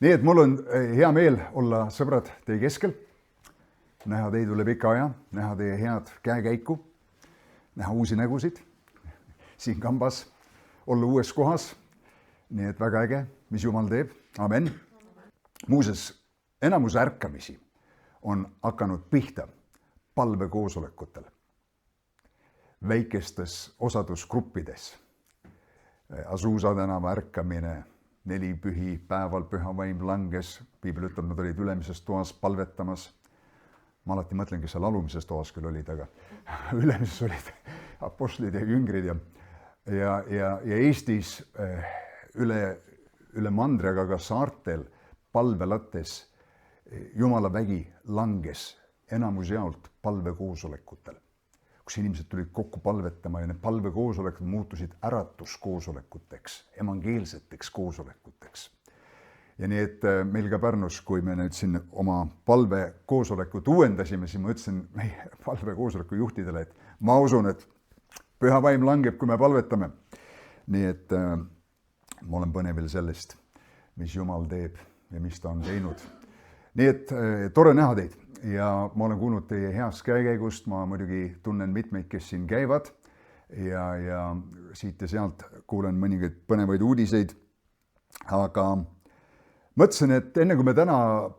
Nii et mul on hea meel olla sõbrad teie keskel, näha teid üle pika aja, näha teie head käekäiku, näha uusi nägusid siin kambas, olla uues kohas. Nii et väga äge, mis Jumal teeb. Amen. Muuses, enamus ärkamisi on hakanud pihta palvekoosolekutel, väikestes osadusgruppides. Azusa tänava ärkamine, 4 pühi päeval püha vaim langes, piibel ütleb, nad olid ülemises toas palvetamas. Ma alati mõtlen, kes seal alumises toas küll olid, aga ülemises olid apostlid ja jüngrid ja Eestis üle mandri, aga ka saartel palvelates Jumala vägi langes enamus jaolt palvekoosolekutel, kus inimesed tulid kokku palvetama ja need palvekoosolekud muutusid äratuskoosolekuteks, evangeelseteks koosolekuteks. Ja nii, et meil ka Pärnus, kui me nüüd siin oma palvekoosolekut uuendasime, siis ma ütlesin meie palvekoosoleku juhtidele, et ma usun, et püha vaim langeb, kui me palvetame. Nii, et ma olen põnevil sellest, mis Jumal teeb ja mis ta on teinud. Nii, et tore näha teid ja ma olen kuulnud teie heast käekäigust, ma muidugi tunnen mitmeid, kes siin käivad ja siit ja sealt kuulen mõningaid põnevaid uudiseid, aga mõtlesin, et enne kui me täna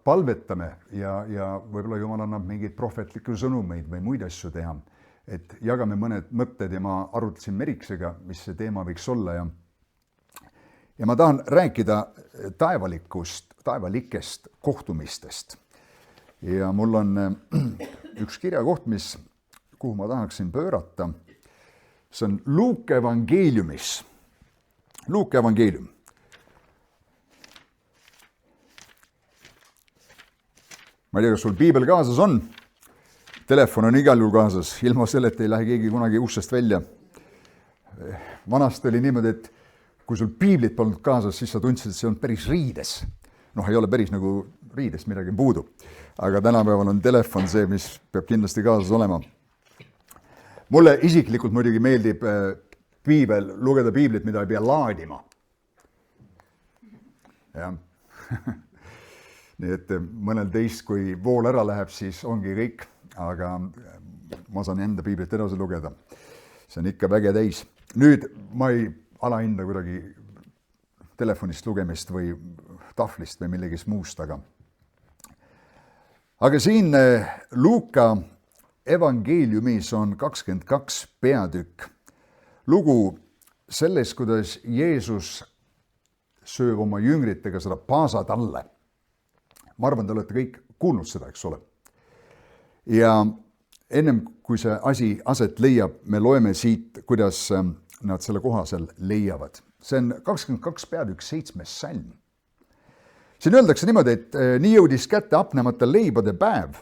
palvetame ja võib-olla Jumal annab mingeid prohvetlikke sõnumeid või muid asju teha, et jagame mõned mõtted ja ma arutasin Meriksega, mis see teema võiks olla ja ma tahan rääkida taevalikest kohtumistest. Ja mul on üks kirjakoht, kuhu ma tahaksin pöörata. See on Luuke evangeeliumis. Luuke evangeelium. Ma ei tea, kas sul piibel kaasas on. Telefon on igal juhul kaasas. Ilma selleta ei lähe keegi kunagi uksest välja. Vanasti oli niimoodi, et kui sul piiblit polnud kaasas, siis sa tundsid, et see on päris riides. Ei ole päris nagu riides, midagi puudu. Aga tänapäeval on telefon see, mis peab kindlasti kaasas olema. Mulle isiklikult muidugi meeldib lugeda piiblit, mida ei pea laadima. Ja. Nii et mõnel teist, kui vool ära läheb, siis ongi kõik, aga ma saan enda piiblit edasi lugeda. See on ikka väge täis. Nüüd ma ei alahinda kuidagi telefonist lugemist või tahvlist või millegist muust, aga siin Luuka evangeeliumis on 22 peatükk. Lugu selles, kuidas Jeesus sööb oma jüngritega seda paasatalle. Ma arvan, te olete kõik kuulnud seda, eks ole. Ja ennem kui see asi aset leiab, me loeme siit, kuidas nad selle koha seal leiavad. See on 22 peatükk 7. salm. Siin öeldakse niimoodi, et nii jõudis kätte apnemata leibade päev,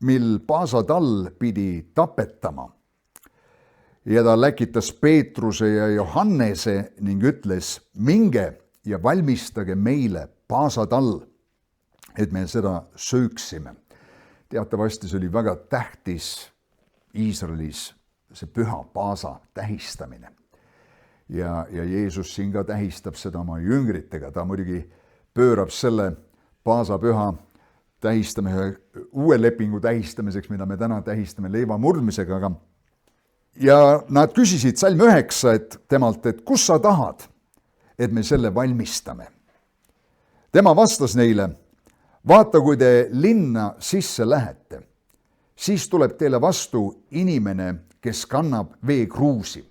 mil paasatall pidi tapetama. Ja ta läkitas Peetruse ja Johannese ning ütles, minge ja valmistage meile paasatall, et me seda sööksime. Teatavasti see oli väga tähtis Iisraelis see püha paasa tähistamine. Ja Jeesus siin ka tähistab seda oma jüngritega. Ta muidugi pöörab selle paasapüha tähistamise, uue lepingu tähistamiseks, mida me täna tähistame leiva murdmisega. Ja nad küsisid salm 9 temalt, et kus sa tahad, et me selle valmistame. Tema vastas neile, vaata, kui te linna sisse lähete, siis tuleb teile vastu inimene, kes kannab veekruusi.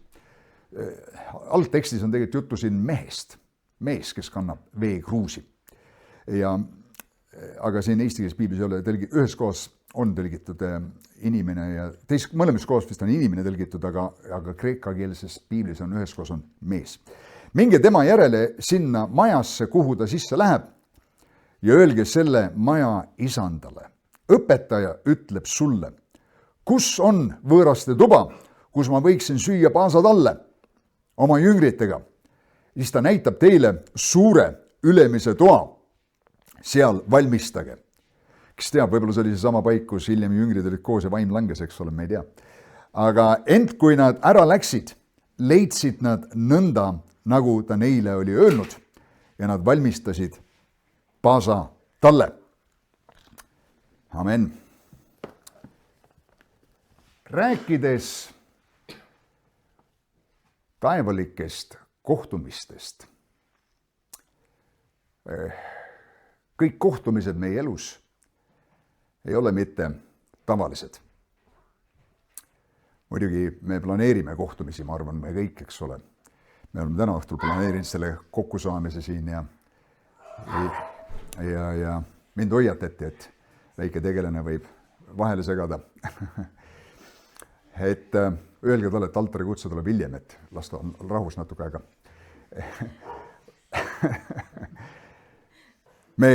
Algtekstis on tegelikult juttu siin mehest, mees, kes kannab veekruusi. Aga siin eesti keeles piiblis ei ole tõlgitud, ühes kohas on tõlgitud inimene ja mõlemas kohas vist on inimene tõlgitud, aga kreekakeelses piiblis on ühes kohas on mees. Minge tema järele sinna majasse, kuhu ta sisse läheb ja öelge selle maja isandale. Õpetaja ütleb sulle, kus on võõraste tuba, kus ma võiksin süüa paasatalle oma jüngritega. Siis ta näitab teile suure ülemise toa, seal valmistage. Kes teab, võib-olla see oli see sama paik, kus hiljem jüngrid olid koos ja vaim langes, eks ole, me ei tea. Aga ent kui nad ära läksid, leidsid nad nõnda, nagu ta neile oli öelnud ja nad valmistasid Paasa talle. Amen. Rääkides taevalikest kohtumistest, kõik kohtumised meie elus ei ole mitte tavalised. Muidugi me planeerime kohtumisi, ma arvan, me kõik, eks ole. Me oleme täna õhtul planeerinud selle kokkusaamise siin ja mind hoiatati, et väike tegelane võib vahele segada. Et öelge talle, et altari kutse tuleb hiljem, et las ta on rahus natuke aega. Me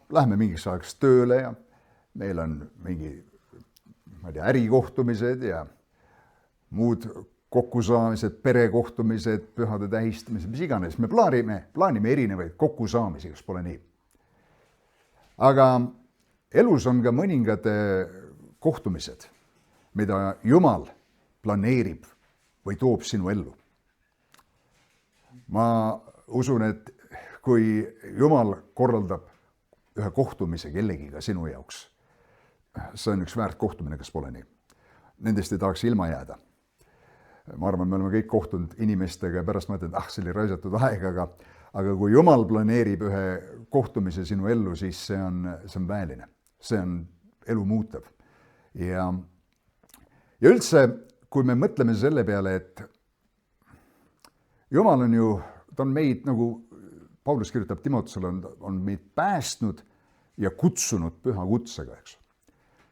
läheme mingiks ajaks tööle ja meil on mingi, ma ei tea, ärikohtumised ja muud kokkusaamised, perekohtumised, pühade tähistamised, mis iganes. Me plaanime erinevaid kokkusaamisi, kas pole nii. Aga elus on ka mõningad kohtumised, mida Jumal planeerib või toob sinu ellu. Ma usun, et kui Jumal korraldab ühe kohtumise kellegiga sinu jaoks, see on üks väärt kohtumine, kas pole nii. Nendest ei tahaks ilma jääda. Ma arvan, me oleme kõik kohtunud inimestega ja pärast mõtled, see oli raisatud aeg, aga kui Jumal planeerib ühe kohtumise sinu ellu, siis see on väeline. See on elu muutev. Ja üldse, kui me mõtleme selle peale, et Jumal on ju, ta on meid, nagu Paulus kirjutab Timoteusele, on meid päästnud ja kutsunud püha kutsega, eks.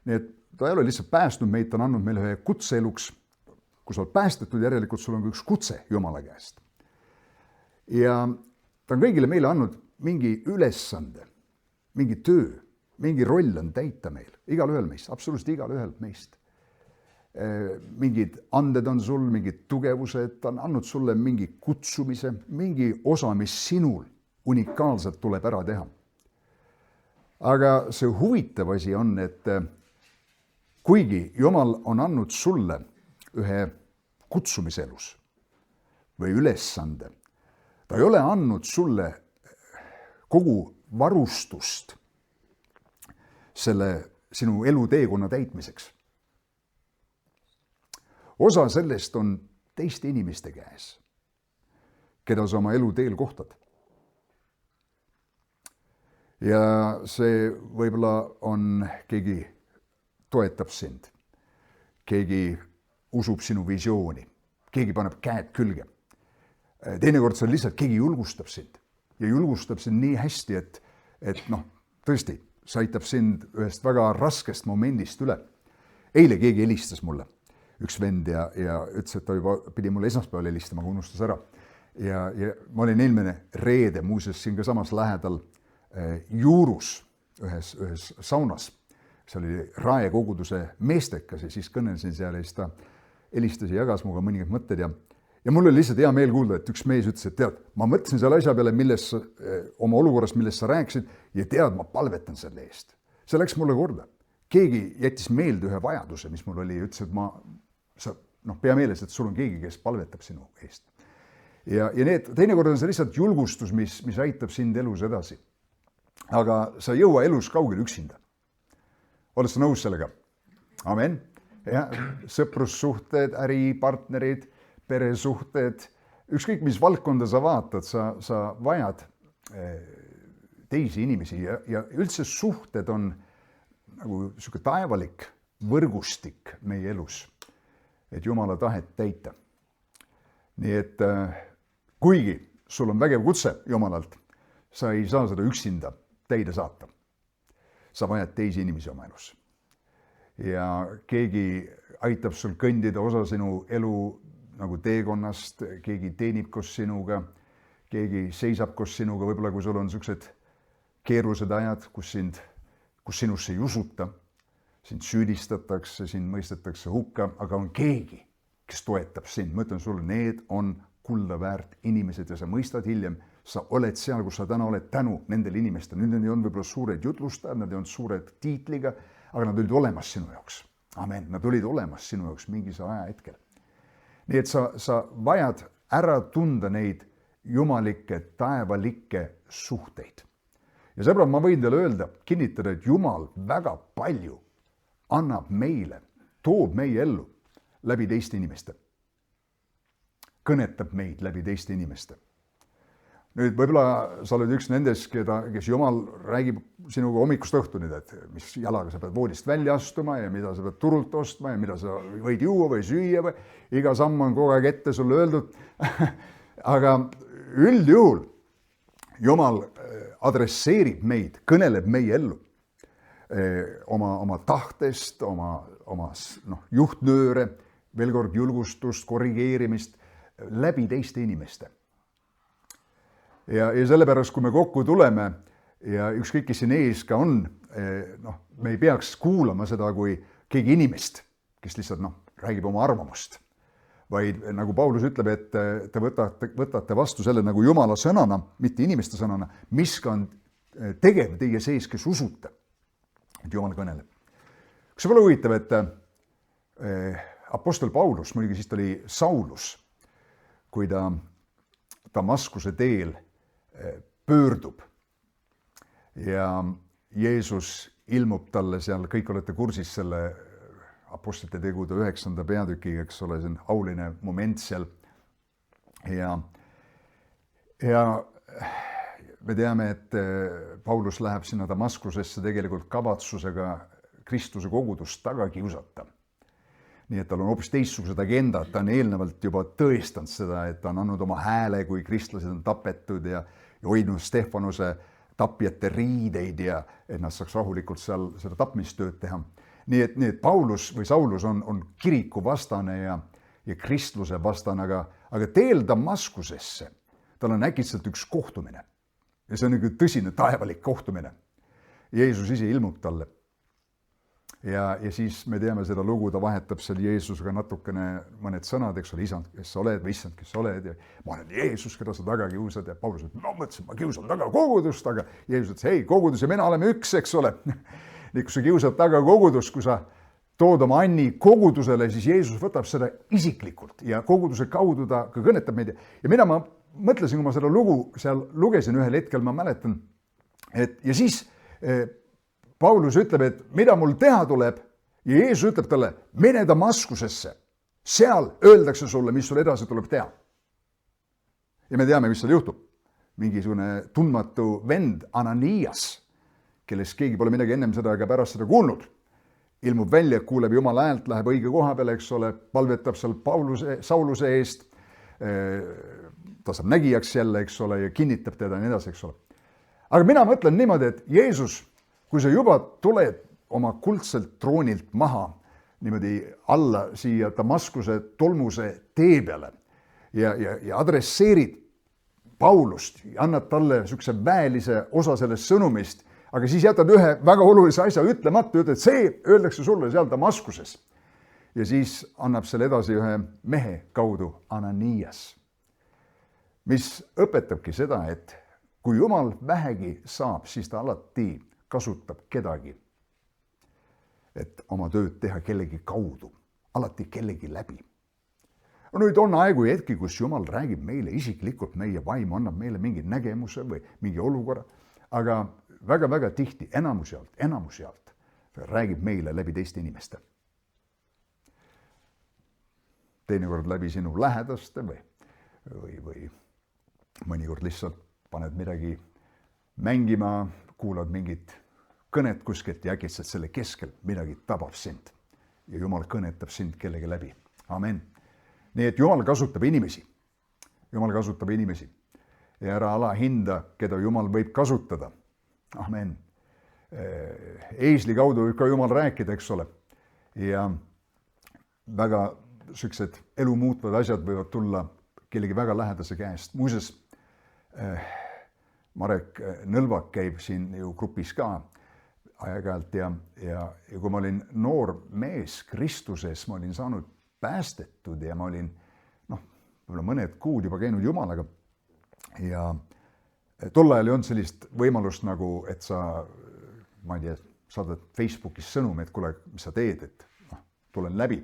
Nii et ta ei ole lihtsalt päästnud meid, ta on andnud meile ühe kutseeluks. Kui sa oled päästetud, järelikult sul on üks kutse Jumala käest. Ja ta on kõigile meile andnud mingi ülesande, mingi töö, mingi roll on täita meil, igal ühel meist, absoluutselt igal ühel meist. Mingid anded on sul, mingid tugevused, ta on andnud sulle mingi kutsumise, mingi osa, mis sinul unikaalselt tuleb ära teha. Aga see huvitav asi on, et kuigi Jumal on andnud sulle ühe kutsumiselus või ülesande, ta ei ole andnud sulle kogu varustust selle sinu eluteekonna täitmiseks. Osa sellest on teiste inimeste käes, keda sa oma eluteel kohtad. Ja see võib-olla on, keegi toetab sind, keegi usub sinu visiooni, keegi paneb käed külge. Teinekord see on lihtsalt, keegi julgustab sind ja julgustab sind nii hästi, et tõesti, see aitab sind ühest väga raskest momendist üle. Eile keegi helistas mulle, üks vend ja ütles, et ta juba pidi mulle esmaspäeval helistama, aga unustas ära. Ja ma olin eelmine reede muuseas siin ka samas lähedal Juurus ühes saunas. See oli Rae koguduse meestekas ja siis kõnelesin seal ja siis ta helistas ja jagas muga mõningad mõtted ja mul oli lihtsalt hea meel kuulda, et üks mees ütles, et tead, ma mõtlesin selle asja peale, oma olukorrast, millest sa rääkisid ja tead, ma palvetan selle eest. See läks mulle korda. Keegi jättis meelde ühe vajaduse, mis mul oli ja ütles, et pea meeles, et sul on keegi, kes palvetab sinu eest. Ja teinekord on see lihtsalt julgustus, mis aitab sind elus edasi. Aga sa ei jõua elus kaugele üksinda. Oled sa nõus sellega? Amen. Ja, sõprussuhted, äripartnerid, peresuhted, ükskõik mis valdkonda sa vaatad, sa vajad teisi inimesi ja üldse suhted on nagu selline taevalik võrgustik meie elus, et Jumala tahet täita. Nii et kuigi sul on vägev kutse Jumalalt, sa ei saa seda üksinda täide saata. Sa vajad teisi inimesi oma elus. Ja keegi aitab sul kõndida osa sinu elu nagu teekonnast, keegi teenib koos sinuga, keegi seisab koos sinuga, võib-olla kui sul on sellised keerulised ajad, kus sinusse ei usuta, sind süüdistatakse, sind mõistetakse hukka, aga on keegi, kes toetab sind. Ma ütlen sulle, need on kulda väärt inimesed ja sa mõistad hiljem, sa oled seal, kus sa täna oled tänu nendel inimestel. Nüüd nad ei olnud võib-olla suured jutlustajad, nad ei olnud suured tiitliga, aga nad olid olemas sinu jaoks. Amen, nad olid olemas sinu jaoks mingis aja hetkel. Nii et sa vajad ära tunda neid jumalikke, taevalikke suhteid. ja sõbrad, ma võin teile öelda, kinnitada, et Jumal väga palju annab meile, toob meie ellu läbi teiste inimeste. Kõnetab meid läbi teiste inimeste. Nüüd võib-olla sa oled üks nendest, kes Jumal räägib sinuga hommikust õhtuni, et mis jalaga sa pead voodist välja astuma ja mida sa pead turult ostma ja mida sa võid juua või süüa või iga samm on kogu aeg ette sulle öeldud. Aga üldjuhul Jumal adresseerib meid, kõneleb meie ellu oma tahtest, oma juhtnööre, veel kord julgustust, korrigeerimist läbi teiste inimeste. Ja sellepärast, kui me kokku tuleme ja ükskõik, kes siin ees ka on, me ei peaks kuulama seda kui keegi inimest, kes lihtsalt räägib oma arvamust, vaid nagu Paulus ütleb, et te võtate vastu selle nagu Jumala sõnana, mitte inimeste sõnana, mis ka on tegev teie sees, kes usute, et Jumal kõneleb. Kas see pole huvitav, et apostel Paulus, muidugi siis ta oli Saulus, kui ta Damaskuse teel pöördub ja Jeesus ilmub talle seal, kõik olete kursis selle apostlite tegude 9. peatükiga, eks ole, see on auline moment seal. Ja me teame, et Paulus läheb sinna Damaskusesse tegelikult kavatsusega Kristuse kogudust taga kiusata. Nii et tal on hoopis teistsugused agendad, ta on eelnevalt juba tõestanud seda, et ta on andnud oma hääle, kui kristlased on tapetud ja hoidnud Stefanuse tapjate riideid ja et nad saaks rahulikult seal seda tapmistööd teha. Nii et Paulus või Saulus on kiriku vastane ja kristluse vastane, aga teel Damaskusesse tal on äkitselt üks kohtumine. Ja see on tõsine taevalik kohtumine. Jeesus ise ilmub talle. Ja siis me teame seda lugu, ta vahetab seal Jeesusega natukene mõned sõnad, eks ole, isand, kes sa oled või issand, kes sa oled ja ma olen Jeesus, keda sa taga kiusad ja Paulus ütles, ma mõtlesin, ma kiusan taga kogudust, aga Jeesus ütles, hei, kogudus ja mina oleme üks, eks ole. Nii kui sa kiusad taga kogudust, kui sa tood oma anni kogudusele, siis Jeesus võtab seda isiklikult ja koguduse kaudu ta ka kõnetab meid. Ja mina mõtlesin, kui ma seda lugu seal lugesin ühel hetkel, ma mäletan, ja siis Paulus ütleb, et mida mul teha tuleb ja Jeesus ütleb talle, mene Damaskusesse, seal öeldakse sulle, mis sul edasi tuleb teha. Ja me teame, mis seal juhtub. Mingisugune tundmatu vend Ananias, kellest keegi pole midagi ennem seda ega pärast seda kuulnud, ilmub välja, kuuleb Jumala häält, läheb õige koha peale, eks ole, palvetab seal Sauluse eest, ta saab nägijaks jälle, eks ole, ja kinnitab teda nii edasi, eks ole. Aga mina mõtlen niimoodi, et Jeesus, kui sa juba tuled oma kuldselt troonilt maha niimoodi alla siia Damaskuse tolmuse tee peale ja adresseerid Paulust ja annad talle niisuguse väelise osa sellest sõnumist, aga siis jätad ühe väga olulise asja ütlemata, ütled, see öeldakse sulle seal Damaskuses. Ja siis annab selle edasi ühe mehe kaudu Ananias, mis õpetabki seda, et kui Jumal vähegi saab, siis ta alati kasutab kedagi, et oma tööd teha kellegi kaudu, alati kellegi läbi. Nüüd on aegu ja hetki, kus Jumal räägib meile isiklikult, meie vaim annab meile mingi nägemuse või mingi olukorra, aga väga-väga tihti enamus jaolt räägib meile läbi teiste inimeste. Teinekord läbi sinu lähedaste või mõnikord lihtsalt paned midagi mängima, kuulad mingit kõnet kuskilt ja äkitselt selle keskel midagi tabab sind ja Jumal kõnetab sind kellegi läbi. Amen. Nii et Jumal kasutab inimesi. Jumal kasutab inimesi. Ja ära alahinda, keda Jumal võib kasutada. Amen. Eesli kaudu võib ka Jumal rääkida, eks ole. Ja väga sellised elu muutvad asjad võivad tulla kellegi väga lähedase käest. Muuseas, Marek Nõlvak käib siin ju grupis ka aeg-ajalt ja kui ma olin noor mees Kristuses, ma olin saanud päästetud ja ma olin võib-olla mõned kuud juba käinud Jumalaga ja tol ajal ei olnud sellist võimalust nagu, et sa, ma ei tea, saadad Facebookis sõnum, et kuule, mis sa teed, et tulen läbi.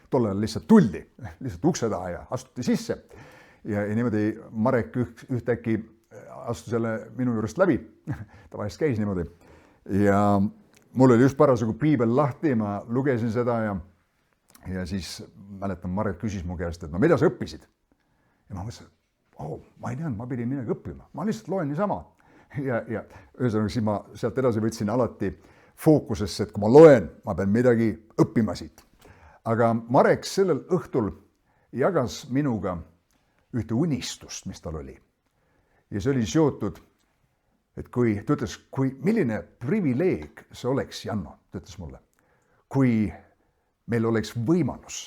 Tol ajal lihtsalt tuldi, lihtsalt ukse taha ja astuti sisse ja niimoodi Marek ühtäkki astus jälle minu juurest läbi, ta vahest käis niimoodi ja mul oli just parasjagu piibel lahti, ma lugesin seda ja siis mäletan, Maret küsis mu käest, et no mida sa õppisid? Ja ma mõtlesin, ma ei teadnud, ma pidin midagi õppima, ma lihtsalt loen niisama. Ja ühesõnaga siis ma sealt edasi võtsin alati fookusesse, et kui ma loen, ma pean midagi õppima siit. Aga Marek sellel õhtul jagas minuga ühte unistust, mis tal oli. Ja see oli seotud, et ta ütles, milline privileeg see oleks, Janno, ta ütles mulle, kui meil oleks võimalus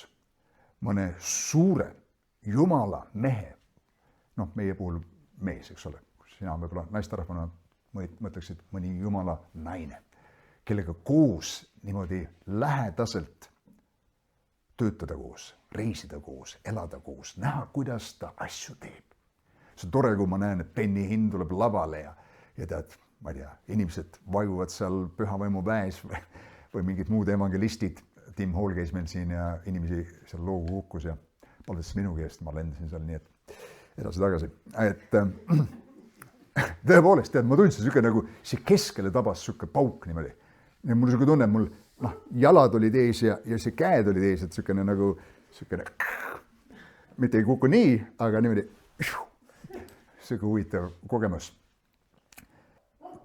mõne suure Jumala mehe, meie puhul mees, eks ole, sina võib-olla naisterahvana mõtleksid mõni Jumala naine, kellega koos niimoodi lähedaselt töötada koos, reisida koos, elada koos, näha, kuidas ta asju teeb. See on tore, kui ma näen, et Benny Hinn tuleb lavale ja tead, ma ei tea, inimesed vajuvad seal pühavaimu väes või mingid muud evangelistid. Tim Hall käis meil siin ja inimesi seal loogu kukkus ja palvetas minu käest, ma lendasin seal nii, et edasi-tagasi. Tõepoolest, tead, ma tundsin siuke nagu see keskele tabas siuke pauk niimoodi. Ja mul siuke tunne, mul jalad olid ees ja see käed olid ees, et siukene nagu, mitte ei kuku nii, aga niimoodi, siuke huvitav kogemus.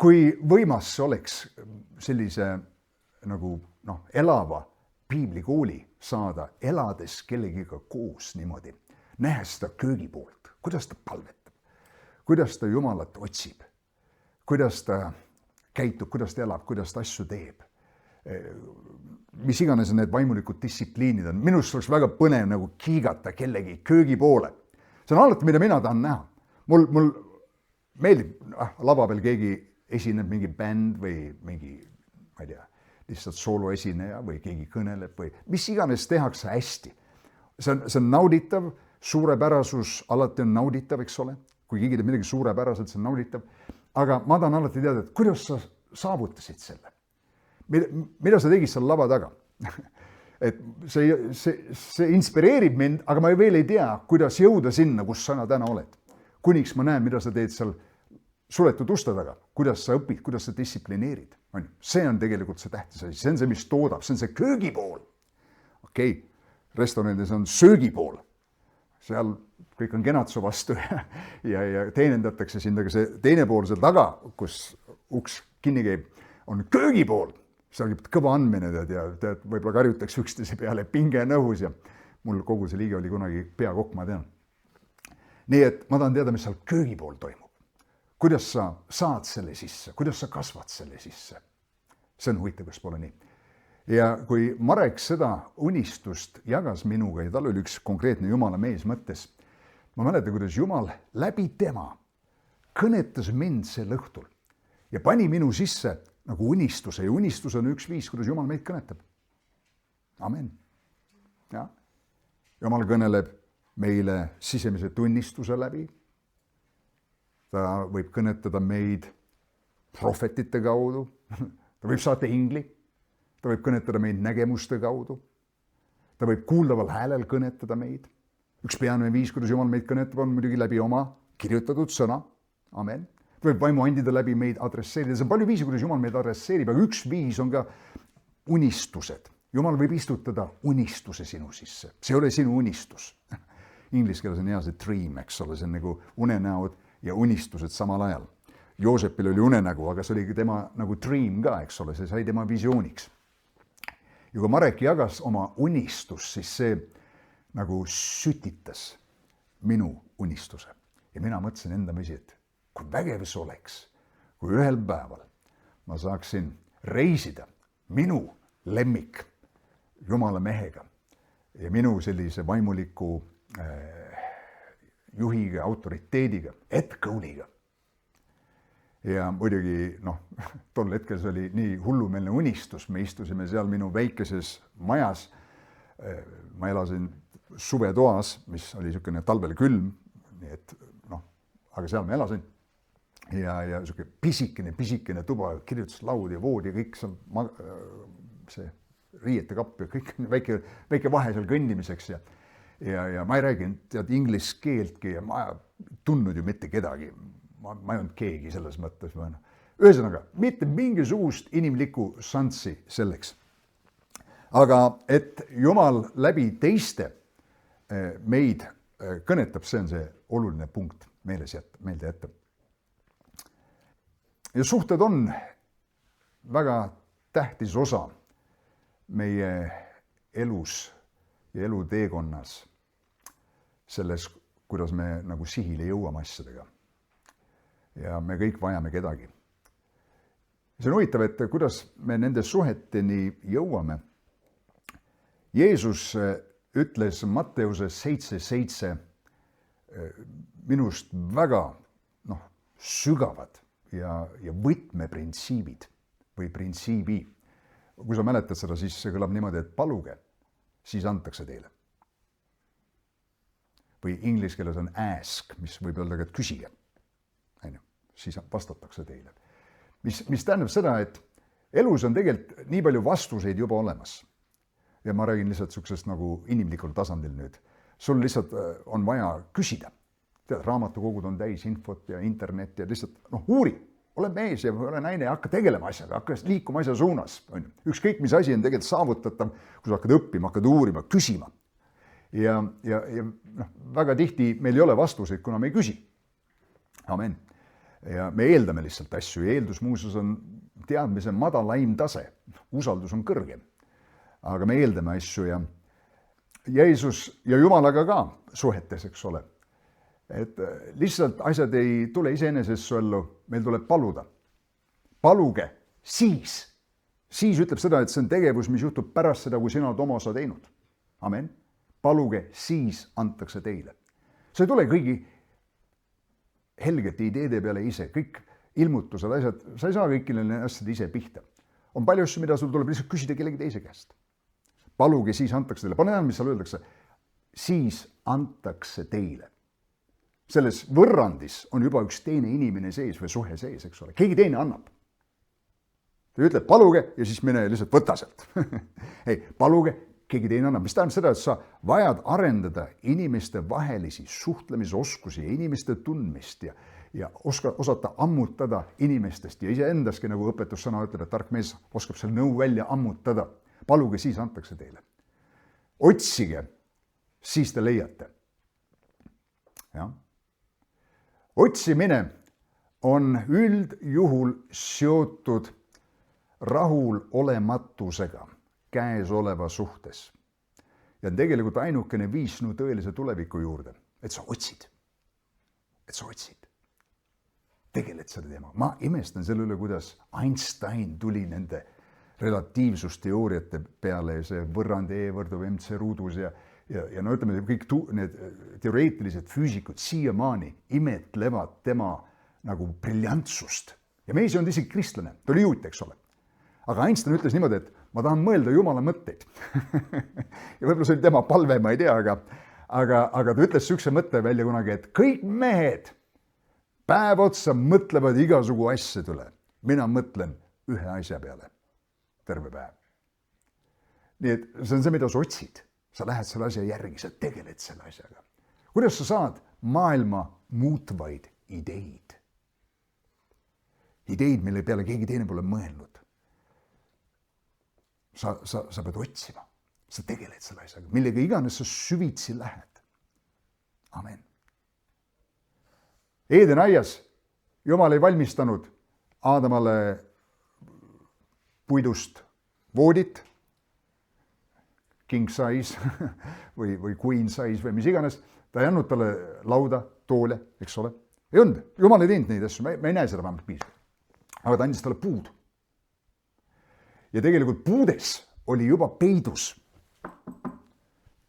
Kui võimas oleks sellise nagu elava piiblikooli saada, elades kellegiga koos niimoodi, nähes seda köögipoolt, kuidas ta palvetab, kuidas ta Jumalat otsib, kuidas ta käitub, kuidas ta elab, kuidas ta asju teeb. Mis iganes need vaimulikud distsipliinid on. Minust oleks väga põnev nagu kiigata kellegi köögi poole. See on alati, mida mina tahan näha. Mul meeldib, lava peal keegi esineb mingi bänd või mingi, ma ei tea, lihtsalt sooloesineja või keegi kõneleb või mis iganes tehakse hästi. See on nauditav, suurepärasus alati on nauditav, eks ole. Kui keegi teeb midagi suurepäraselt, see on nauditav. Aga ma tahan alati teada, et kuidas sa saavutasid selle? Mida sa tegid seal lava taga? Et see inspireerib mind, aga ma veel ei tea, kuidas jõuda sinna, kus sa täna oled. Kuniks ma näen, mida sa teed seal suletud uste taga, kuidas sa õpid, kuidas sa distsiplineerid. See on tegelikult see tähtis asi, see on see, mis toodab, see on see köögipool. Okei, restoranides on söögipool. Seal kõik on kenad su vastu ja teenendatakse sind, aga see teine pool seal taga, kus uks kinni käib, on köögipool. Seal on kõva andmine ja võib-olla karjutakse üksteise peale, pinge nõhus ja mul kogu see liige oli kunagi peakokk, ma tean. Nii et ma tahan teada, mis seal köögipool toimub. Kuidas sa saad selle sisse, kuidas sa kasvad selle sisse. See on huvitav, kas pole nii. Ja kui Marek seda unistust jagas minuga ja tal oli üks konkreetne Jumala mees mõttes, ma mäletan, kuidas Jumal läbi tema kõnetas mind sel õhtul ja pani minu sisse nagu unistuse ja unistus on üks viis, kuidas Jumal meid kõnetab. Amen. Ja. Jumal kõneleb meile sisemise tunnistuse läbi. Ta võib kõnetada meid prohvetite kaudu, ta võib saata ingli, ta võib kõnetada meid nägemuste kaudu, ta võib kuuldaval häälel kõnetada meid. Üks peamine viis, kuidas Jumal meid kõnetab, on muidugi läbi oma kirjutatud sõna. Amen. Ta võib vaimuandide läbi meid adresseerida. See on palju viisi, kuidas Jumal meid adresseerib, aga üks viis on ka unistused. Jumal võib istutada unistuse sinu sisse. See ei ole sinu unistus. Inglise keeles on hea see dream, eks ole, see on nagu unenäod ja unistused samal ajal. Joosepil oli unenägu, aga see oli tema nagu dream ka, eks ole, see sai tema visiooniks. Ja kui Marek jagas oma unistust, siis see nagu sütitas minu unistuse. Ja mina mõtlesin enda misi, et kui vägev see oleks, kui ühel päeval ma saaksin reisida minu lemmik Jumala mehega ja minu sellise vaimuliku juhiga, autoriteediga, Ed Cooneyga. Ja muidugi, tol hetkel see oli nii hullumeelne unistus, me istusime seal minu väikeses majas, ma elasin suvetoas, mis oli niisugune talvel külm, nii et aga seal ma elasin ja niisugune pisikene tuba, kirjutuslaud ja vood ja kõik seal see riiete kapp ja kõik väike vahe seal kõndimiseks ja ma ei rääginud tead inglise keeltki ja ma tundnud ju mitte kedagi. ma ei olnud keegi selles mõttes. Ühesõnaga, mitte mingisugust inimlikku šanssi selleks. Aga et Jumal läbi teiste meid kõnetab, see on see oluline punkt meelde jätta. Ja suhted on väga tähtis osa meie elus ja eluteekonnas, selles, kuidas me nagu sihile jõuame asjadega. Ja me kõik vajame kedagi. See on huvitav, et kuidas me nende suheteni jõuame. Jeesus ütles Matteuse 7:7 minust väga sügavad ja võtmeprintsiibid või printsiibi. Kui sa mäletad seda, siis see kõlab niimoodi, et paluge, siis antakse teile. Või inglise keeles on ask, mis võib öelda ka, et küsige. Siis vastatakse teile. Mis tähendab seda, et elus on tegelikult nii palju vastuseid juba olemas. Ja ma räägin lihtsalt sellisest nagu inimlikul tasandil nüüd. Sul lihtsalt on vaja küsida. Tead, raamatukogud on täis infot ja internet ja lihtsalt uuri. Ole mees ja ole naine ja hakka tegelema asjaga, hakka liikuma asja suunas. Ükskõik, mis asi on tegelikult saavutatav, kui sa hakkad õppima, hakkad uurima, küsima. Ja väga tihti meil ei ole vastuseid, kuna me ei küsi. Amen. Ja me eeldame lihtsalt asju ja eeldus muuseas on teadmise madalaim tase. Usaldus on kõrgem. Aga me eeldame asju ja Jeesus ja Jumalaga ka suhetes, eks ole. Et lihtsalt asjad ei tule iseenesest su ellu, meil tuleb paluda. Paluge, siis. Siis ütleb seda, et see on tegevus, mis juhtub pärast seda, kui sina oled oma osa teinud. Amen. Paluge, siis antakse teile. See ei tule kõigi helgete ideede peale ise, kõik ilmutused, asjad, sa ei saa kõikile asjad ise pihta. On palju asju, mida sul tuleb lihtsalt küsida kellegi teise käest. Paluge, siis antakse teile. Pane mis seal öeldakse. Siis antakse teile. Selles võrrandis on juba üks teine inimene sees või suhe sees, eks ole. Keegi teine annab. Ta ütleb, paluge ja siis mine lihtsalt võta sealt. Ei, paluge, keegi teine annab. Mis tähendab seda, et sa vajad arendada inimeste vahelisi suhtlemisoskusi ja inimeste tundmist ja osata ammutada inimestest ja iseendaski, nagu õpetussõna ütleb, et tark mees oskab seal nõu välja ammutada. Paluge, siis antakse teile. Otsige, siis te leiate. Ja. Otsimine on üldjuhul seotud rahulolematusega käesoleva suhtes. Ja tegelikult ainukene viis sinu tõelise tuleviku juurde, et sa otsid. Et sa otsid. Tegeled selle teema. Ma imestan selle üle, kuidas Einstein tuli nende relatiivsusteooriate peale ja see võrrand E võrdub MC ruudus ja ütleme, kõik need teoreetilised füüsikud siiamaani imetlevad tema nagu briljantsust. Ja mees on isegi kristlane, ta oli juut, eks ole. Aga Einstein ütles niimoodi, et ma tahan mõelda Jumala mõtteid. Ja võib-olla see oli tema palve, ma ei tea, aga ta ütles sükse mõtte välja kunagi, et kõik mehed päev otsa mõtlevad igasugu asjad üle. Mina mõtlen ühe asja peale. Terve päev. Nii et see on see, mida sa otsid. Sa lähed selle asja järgi, sa tegeled selle asjaga. Kuidas sa saad maailma muutvaid ideid? Ideid, mille peale keegi teine pole mõelnud. Sa pead otsima. Sa tegeled selle asjaga. Millega iganes sa süvitsi lähed. Amen. Eeden aias Jumal ei valmistanud Aadamale puidust voodit, king size või queen size või mis iganes. Ta ei andnud talle lauda, toole, eks ole. Ei olnud. Jumal ei teinud neid asju, me ei näe seda vähemalt piisavalt. Aga ta andis talle puud. Ja tegelikult puudes oli juba peidus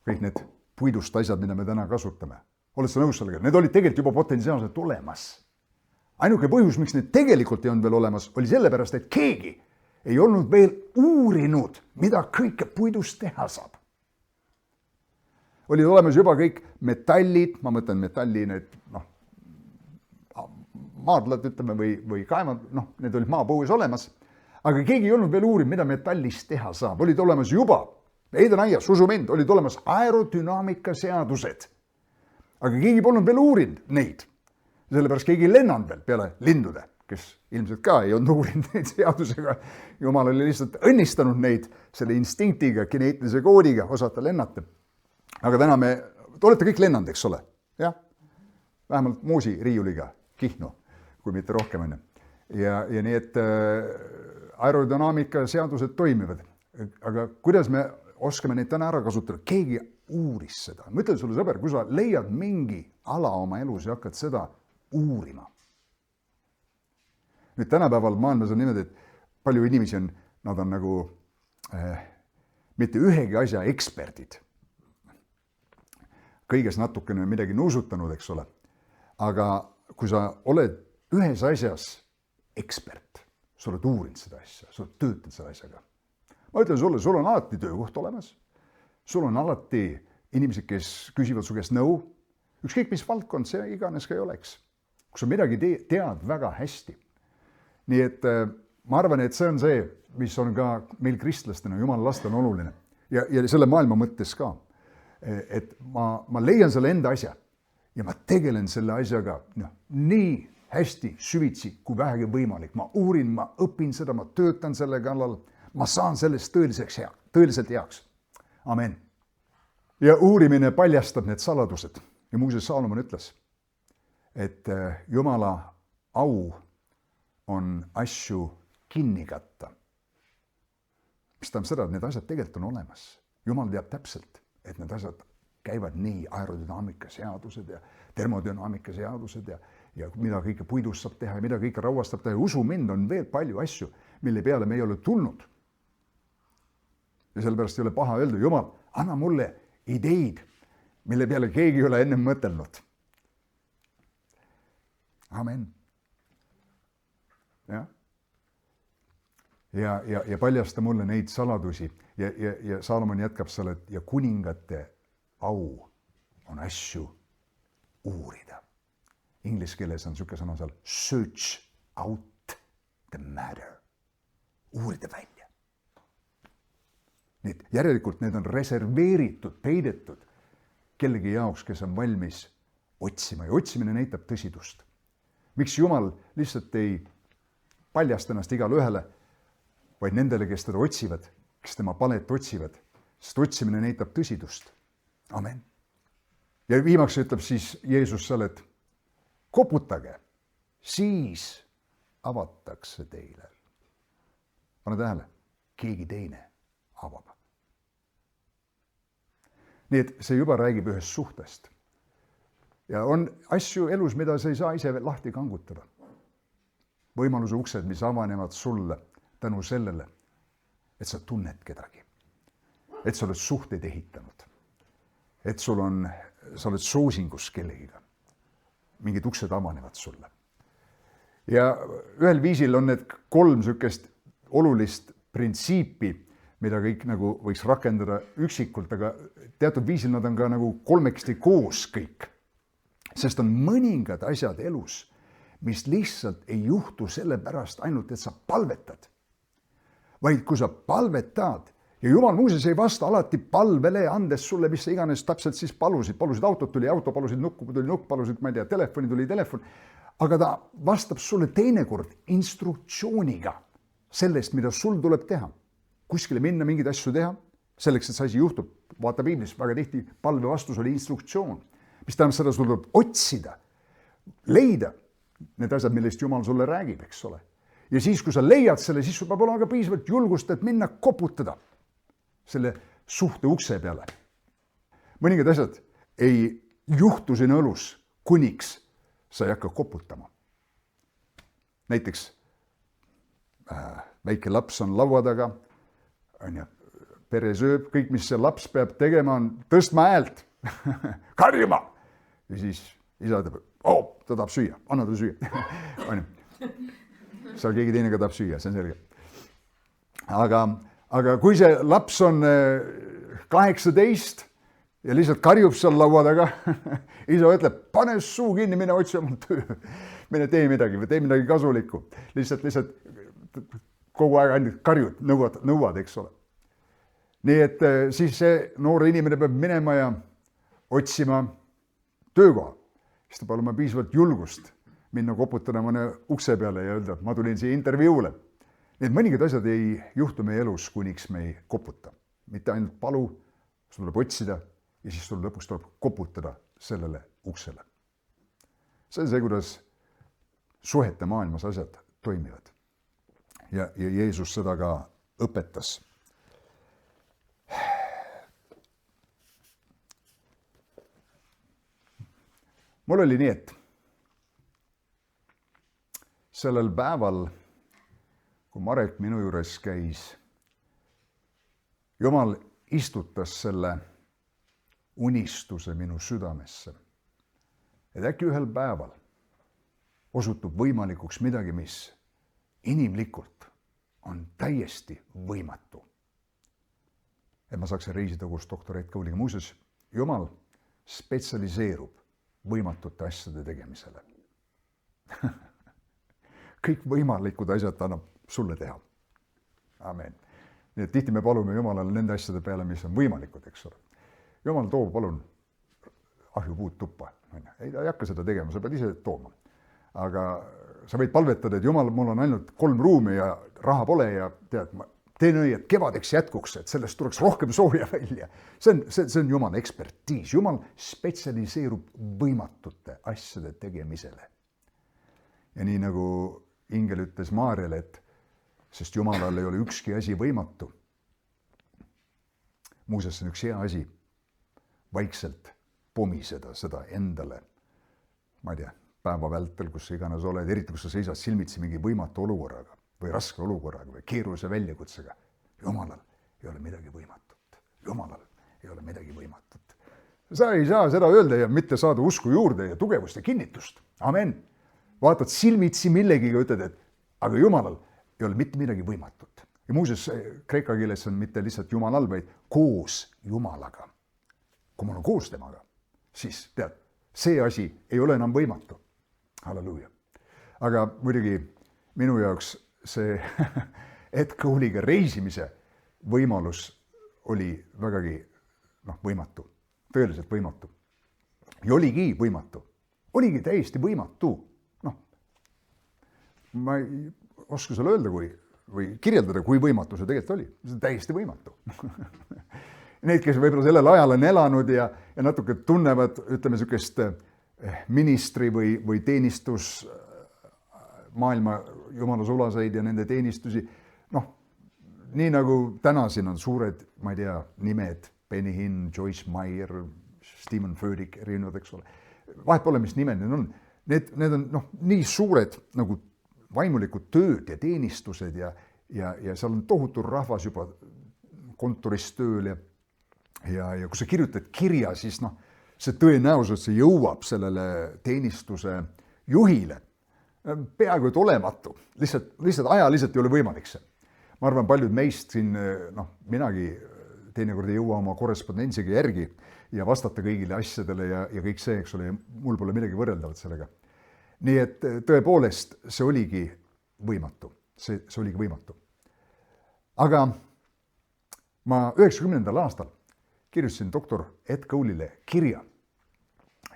kõik need puidust asjad, mida me täna kasutame. Oled sa nõus sellega? Need olid tegelikult juba potentsiaalselt olemas. Ainuke põhjus, miks need tegelikult ei olnud veel olemas, oli sellepärast, et keegi ei olnud veel uurinud, mida kõike puidust teha saab. Olid olemas juba kõik metallid, ma mõtlen metalli, need maadlad, ütleme, või kaemad, need olid maapõues olemas, aga keegi ei olnud veel uurinud, mida metallist teha saab. Olid olemas juba, Eeden aias, usu mind, olid olemas aerodünaamika seadused, aga keegi polnud veel uurinud neid. sellepärast keegi ei lennanud veel peale lindude, kes ilmselt ka ei olnud uurinud neid seadusega. Jumal oli lihtsalt õnnistanud neid selle instinktiga, geneetilise koodiga osata lennata. Aga täna te olete kõik lennanud, eks ole? Jah? Vähemalt Moosi riiuliga Kihnu, kui mitte rohkem enne. Ja nii, et aerodünaamika seadused toimivad. Aga kuidas me oskame neid täna ära kasutada? Keegi uuris seda. Ma ütlen sulle, sõber, kui sa leiad mingi ala oma elus ja hakkad seda uurima. Nüüd tänapäeval maailmas on niimoodi, et palju inimesi on, nad on nagu mitte ühegi asja eksperdid. Kõiges natukene midagi nuusutanud, eks ole. Aga kui sa oled ühes asjas ekspert, sa oled uurinud seda asja, sa oled töötanud selle asjaga. Ma ütlen sulle, sul on alati töökoht olemas, sul on alati inimesed, kes küsivad su käest nõu, ükskõik mis valdkond see iganes ka ei oleks, kui sa midagi tead väga hästi. Nii et ma arvan, et see on see, mis on ka meil kristlastena, Jumala lastel on oluline ja selle maailma mõttes ka, et ma leian selle enda asja ja ma tegelen selle asjaga nii hästi süvitsi, kui vähegi võimalik. Ma uurin, ma õpin seda, ma töötan selle kallal, ma saan sellest tõeliselt heaks. Amen. Ja uurimine paljastab need saladused. Ja muuseas Saalomon ütles, et Jumala au on asju kinni katta. Mis tähendab seda, et need asjad tegelikult on olemas. Jumal teab täpselt, et need asjad käivad nii aerodünaamika seadused ja termodünaamika seadused ja mida kõike puidust saab teha ja mida kõike rauast saab teha. Usu mind, on veel palju asju, mille peale me ei ole tulnud. Ja sellepärast ei ole paha öelda, Jumal, anna mulle ideid, mille peale keegi ei ole enne mõtelnud. Amen. Ja paljasta mulle neid saladusi ja Saalomon jätkab selle, ja kuningate au on asju uurida. Inglise keeles on niisugune sõna seal search out the matter. Uurida välja. Need, järelikult need on reserveeritud, peidetud kellegi jaoks, kes on valmis otsima ja otsimine näitab tõsidust. Miks Jumal lihtsalt ei paljasta ennast igale ühele, vaid nendele, kes teda otsivad, kes tema palet otsivad, sest otsimine näitab tõsidust. Amen. Ja viimaks ütleb siis Jeesus seal, et koputage, siis avatakse teile. Pane tähele, keegi teine avab. Nii et see juba räägib ühest suhtest. Ja on asju elus, mida sa ei saa ise lahti kangutada. Võimaluse uksed, mis avanevad sulle tänu sellele, et sa tunned kedagi. Et sa oled suhteid ehitanud. Et sa oled soosingus kellegiga. Mingid uksed avanevad sulle. Ja ühel viisil on need 3 niisugust olulist printsiipi, mida kõik nagu võiks rakendada üksikult, aga teatud viisil nad on ka nagu kolmekesti koos kõik. Sest on mõningad asjad elus, mis lihtsalt ei juhtu sellepärast ainult, et sa palvetad. Vaid kui sa palvetad, ja Jumal muuseas ei vasta alati palvele, andes sulle, mis sa iganes täpselt siis palusid. Palusid autot, tuli auto, palusid nukku, tuli nukk, palusid, ma ei tea, telefoni, tuli telefon. Aga ta vastab sulle teinekord instruktsiooniga sellest, mida sul tuleb teha. Kuskile minna, mingeid asju teha, selleks, et see asi juhtub. Vaata piiblis, väga tihti palve vastus oli instruktsioon. Mis tähendab seda, sul tuleb otsida, leida need asjad, millest Jumal sulle räägib, eks ole. Ja siis, kui sa leiad selle, siis sul peab olema ka piisavalt julgust, et minna koputada selle suhte ukse peale. Mõningad asjad ei juhtu sinu elus, kuniks sa ei hakka koputama. Näiteks väike laps on laua taga, pere sööb, kõik, mis see laps peab tegema, on tõstma häält, karjuma. Ja siis isa ütleb, ta tahab süüa, anna ta süüa. Seal keegi teine ka tahab süüa, see on selge. Aga kui see laps on 18 ja lihtsalt karjub seal laua taga, isa ütleb, pane suu kinni, mine otsi oma töö, mine tee midagi kasulikku. Lihtsalt kogu aeg ainult karjud, nõuad, eks ole. Nii et siis see noor inimene peab minema ja otsima töökoha. Siis ta peab olema piisavalt julgust, minna koputada mõne ukse peale ja öelda, et ma tulin siia intervjuule. Need mõningad asjad ei juhtu meie elus, kuniks me ei koputa. Mitte ainult palu, sul tuleb otsida ja siis sul lõpuks tuleb koputada sellele uksele. See on see, kuidas suhete maailmas asjad toimivad. Ja Jeesus seda ka õpetas. Mul oli nii, et sellel päeval, kui Marek minu juures käis, Jumal istutas selle unistuse minu südamesse. Et äkki ühel päeval osutub võimalikuks midagi, mis inimlikult on täiesti võimatu. Et ma saaksin reisida koos doktor Ed Kauliga. Muuseas, Jumal spetsialiseerub võimatute asjade tegemisele. Kõik võimalikud asjad annab sulle teha. Amen. Nii et tihti me palume Jumalale nende asjade peale, mis on võimalikud, eks ole. Jumal too, palun, ahjupuud tuppa. Ei, ta ei hakka seda tegema, sa pead ise tooma. Aga sa võid palvetada, et Jumal, mul on ainult 3 ruumi ja raha pole ja tead, ma teen õi, et kevadeks jätkuks, et sellest tuleks rohkem sooja välja. See on Jumala ekspertiis. Jumal spetsialiseerub võimatute asjade tegemisele. Ja nii nagu ingel ütles Maarjale, et sest Jumalal ei ole ükski asi võimatu. Muuseas, see on üks hea asi vaikselt pomiseda seda endale, ma ei tea, päeva vältel, kus sa iganes oled, eriti kus sa seisad silmitsi mingi võimatu olukorraga või raske olukorraga või keerulise väljakutsega. Jumalal ei ole midagi võimatut. Jumalal ei ole midagi võimatut. Sa ei saa seda öelda ja mitte saada usku juurde ja tugevust ja kinnitust. Amen. Vaatad silmitsi millegiga, ütled, et aga Jumalal ei ole mitte midagi võimatut. Ja muuseas, kreeka keeles on mitte lihtsalt Jumalal, vaid koos Jumalaga. Kui mul on koos temaga, siis tead, see asi ei ole enam võimatu. Halleluuja. Aga muidugi minu jaoks see Ed Kauliga reisimise võimalus oli vägagi võimatu, tõeliselt võimatu. Ja oligi võimatu. Oligi täiesti võimatu. Ma ei oska sulle öelda või kirjeldada, kui võimatu see tegelikult oli. See on täiesti võimatu. Need, kes võib-olla sellel ajal on elanud ja natuke tunnevad, ütleme, sükest ministri või teenistus maailma Jumala sulaseid ja nende teenistusi, nii nagu täna siin on suured, ma ei tea, nimed, Benny Hinn, Joyce Meyer, Stephen Furtick, erinevad, eks ole. Vahet pole, mis nimed need on. Need on nii suured nagu vaimulikud tööd ja teenistused ja seal on tohutu rahvas juba kontoris tööl ja kui sa kirjutad kirja, siis see tõenäosus, see jõuab sellele teenistuse juhile. Peaaegu et olematu. Lihtsalt ajaliselt ei ole võimalik see. Ma arvan, paljud meist siin, minagi teinekord ei jõua oma korrespondentsiga järgi ja vastata kõigile asjadele ja kõik see, eks ole, mul pole midagi võrreldavat sellega. Nii et tõepoolest see oligi võimatu. See oligi võimatu. Aga ma 90. aastal kirjutasin doktor Ed Kaulile kirja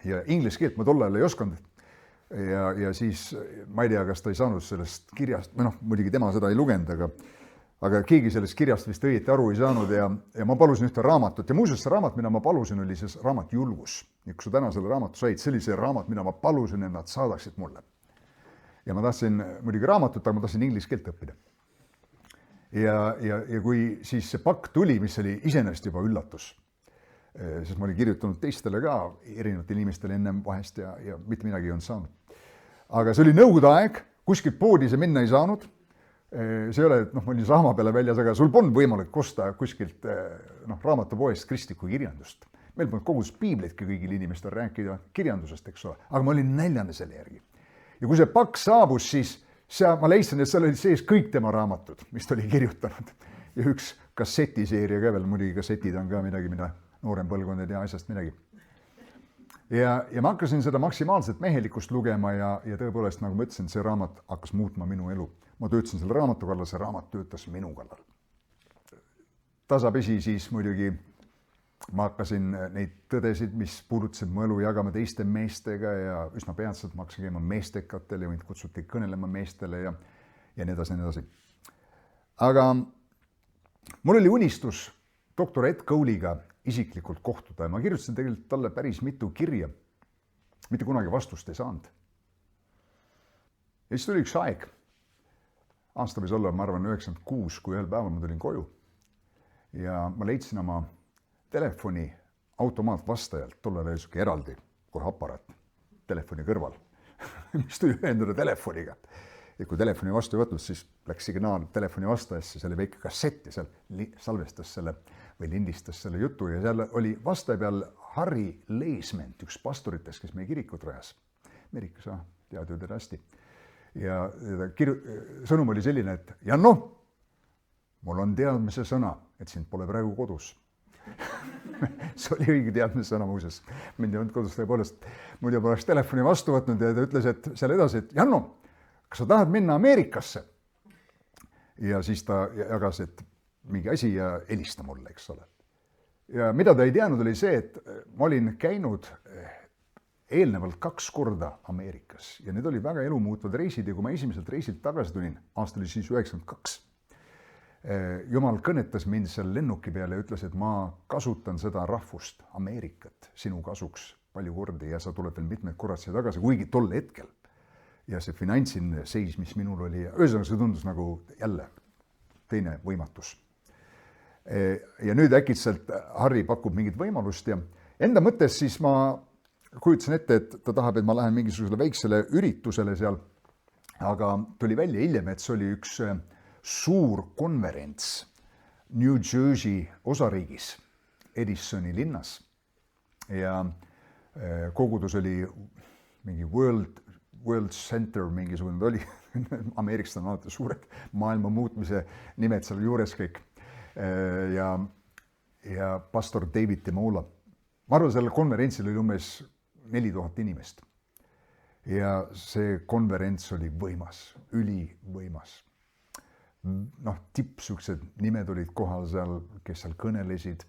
ja inglise keelt ma tol ajal ei osanud. Ja siis ma ei tea, kas ta ei saanud sellest kirjast, muidugi tema seda ei lugenud, aga keegi sellest kirjast vist õieti aru ei saanud ja ma palusin ühte raamatut ja muuseas see raamat, mida ma palusin, oli see raamat Julgus. Ja kui sa täna selle raamatu said, see oli see raamat, mida ma palusin, et nad saadaksid mulle. Ja ma tahtsin muidugi raamatut, aga ma tahtsin inglise keelt õppida. Ja kui siis see pakk tuli, mis oli iseenesest juba üllatus, sest ma olin kirjutanud teistele ka, erinevatele inimestele ennem vahest ja mitte midagi ei olnud saanud. Aga see oli nõukogude aeg, kuskilt poodi see minna ei saanud. See ei ole, et ma olin saama peale väljas, aga sul polnud võimalik osta kuskilt raamatupoest kristlikku kirjandust. Meil polnud kogudus piibleidki kõigil inimestel rääkida kirjandusest, eks ole, aga ma olin näljane selle järgi. Ja kui see pakk saabus, siis ma leidsin, et seal oli sees kõik tema raamatud, mis ta oli kirjutanud. Ja üks kassetiseeria ka veel, muidugi kassetid on ka midagi, mida noorem põlvkond ei tea asjast midagi. Ja ma hakkasin seda maksimaalselt mehelikust lugema ja tõepoolest, nagu ma ütlesin, see raamat hakkas muutma minu elu. Ma töötasin selle raamatu kallal, see raamat töötas minu kallal. Tasapisi siis muidugi ma hakkasin neid tõdesid, mis puudutasid mu elu, jagama teiste meestega ja üsna peatselt ma hakkasin käima meestekatel ja mind kutsuti kõnelema meestele ja nii edasi, nii edasi. Aga mul oli unistus doktor Ed Cole'iga isiklikult kohtuda ja ma kirjutasin tegelikult talle päris mitu kirja. Mitte kunagi vastust ei saanud. Ja siis tuli üks aeg. Aasta võis olla, ma arvan, 96, kui ühel päeval ma tulin koju. Ja ma leidsin oma telefoni automaatvastajalt, tollal oli siuke eraldi kohe aparaat telefoni kõrval, mis tuli ühendada telefoniga. Ja kui telefoni vastu ei võtnud, siis läks signaal telefoni vastajasse, see oli väike kassett ja seal salvestas selle või lindistas selle jutu ja seal oli vastaja peal Harry Leesment, üks pastoritest, kes meie kirikut rajas. Amerikas, tead ju teda hästi. Ja sõnum oli selline, et Janno, mul on teadmise sõna, et sind pole praegu kodus. See oli õige teadmise sõna muuses. Mind ei olnud kodus tõepoolest. Muidu poleks telefoni vastu võtnud ja ta ütles, et seal edasi, et Janno, kas sa tahad minna Ameerikasse? Ja siis ta jagas, et mingi asi ja helista mulle, eks ole. Ja mida ta ei teadnud, oli see, et ma olin käinud eelnevalt 2 korda Ameerikas ja need oli väga elumuutvad reisid ja kui ma esimeselt reisilt tagasi tulin, aasta oli siis 92, Jumal kõnetas mind seal lennuki peale ja ütles, et ma kasutan seda rahvust, Ameerikat, sinu kasuks palju kordi ja sa tuled veel mitmed korrad siia tagasi, kuigi tol hetkel. Ja see finantsiline seis, mis minul oli, ühesõnaga see tundus nagu jälle teine võimatus. Ja nüüd äkitselt Harri pakub mingit võimalust ja enda mõttes siis ma kujutasin ette, et ta tahab, et ma lähen mingisugusele väiksele üritusele seal, aga tuli välja hiljem, et see oli üks suur konverents New Jersey osariigis, Edisoni linnas ja kogudus oli mingi World Center mingisugune oli, Ameerikast on alati suured maailma muutmise nimed seal juures kõik ja pastor David Timola. Ma arvan, sellel konverentsil oli umbes 4000 inimest ja see konverents oli võimas, ülivõimas. Noh, tippsuksed nimed olid kohal seal, kes seal kõnelesid.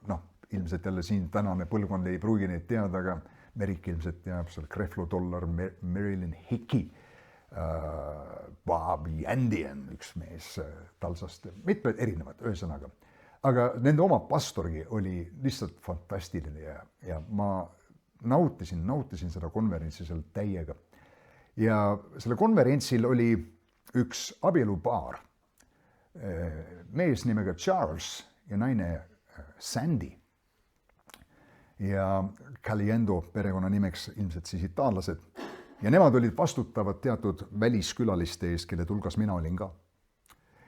Noh, ilmselt jälle siin tänane põlvkond ei pruugi neid teada, aga Merik ilmselt teab seal Creflo Dollar, Marilyn Hickey, Bob Yandian, üks mees Talsast, mitmed erinevad, ühesõnaga. Aga nende oma pastorgi oli lihtsalt fantastiline ja ma nautisin seda konverentsi seal täiega. Ja selle konverentsil oli üks abielupaar, mees nimega Charles ja naine Sandy. Ja Caliendo perekonna nimeks ilmselt siis itaallased. Ja nemad olid vastutavad teatud väliskülaliste ees, kelle tulgas mina olin ka.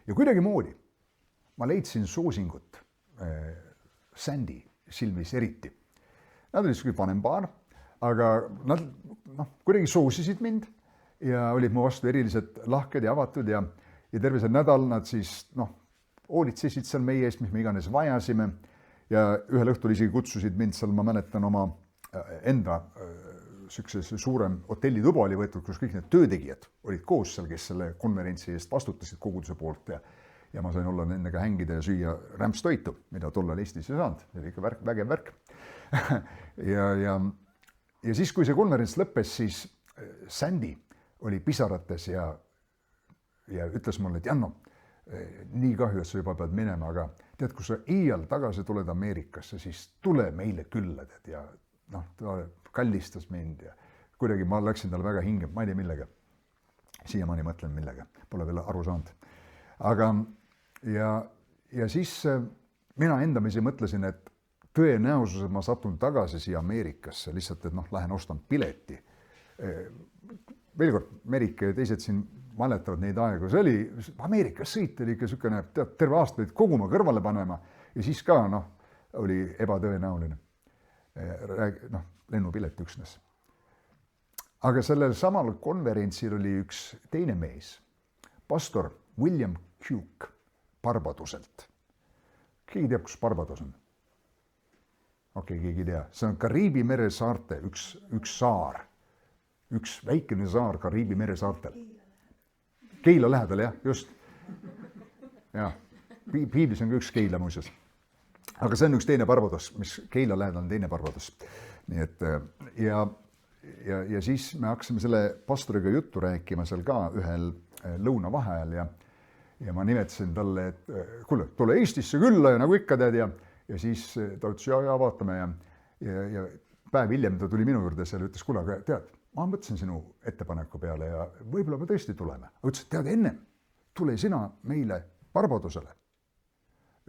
Ja kuidagi moodi ma leidsin soosingut Sandy silmis eriti. Nad olid selline vanem paar, aga nad kuidagi soosisid mind ja olid mu vastu eriliselt lahked ja avatud ja terve see nädal nad siis hoolitsesid seal meie eest, mis me iganes vajasime. Ja ühel õhtul isegi kutsusid mind seal, ma mäletan oma enda suurem hotellituba oli võetud, kus kõik need töötegijad olid koos seal, kes selle konverentsi eest vastutasid koguduse poolt ja ma sain olla nendega hängida ja süüa rämpstoitu, mida tollal Eestis ei saanud. See oli ikka vägev värk. ja siis, kui see konverents lõppes, siis Sandy oli pisarates ja ütles mulle, et Janno, nii kahju, et sa juba pead minema, aga tead, kui sa iial tagasi tuled Ameerikasse, siis tule meile külla, tead, ja ta kallistas mind ja kuidagi ma läksin talle väga hinge, ma ei tea millega. Siiamaani mõtlen millega, pole veel aru saanud. Aga ja siis mina endamisi mõtlesin, et tõenäosus, et ma satun tagasi siia Ameerikasse, lihtsalt, et lähen ostan pileti. Veel kord, Merik ja teised siin mäletavad neid aegu, see oli Ameerikas sõit oli ikka niisugune, terve aasta olid koguma kõrvale panema ja siis ka oli ebatõenäoline. Lennupilet üksnes. Aga sellel samal konverentsil oli üks teine mees, pastor William Cooke Barbadoselt. Keegi teab, kus Barbados on? Okei, keegi ei tea. See on Kariibi mere saarte üks saar. Üks väikene saar Kariibi mere saartel. Keila lähedal, jah, just. Ja, Piiblis on ka üks Keila muuseas. aga see on üks teine Barbados, mis Keila lähedal on teine Barbados. Nii et ja siis me hakkasime selle pastoriga juttu rääkima seal ka ühel lõunavaheajal ja ma nimetasin talle, et kuule, tule Eestisse külla ja nagu ikka tead ja siis ta ütles ja vaatame ja päev hiljem ta tuli minu juurde seal ja ütles, kuule, aga tead, ma mõtlesin sinu ettepaneku peale ja võib-olla me tõesti tuleme. Ütles, et tead, ennem tule sina meile Barbadosele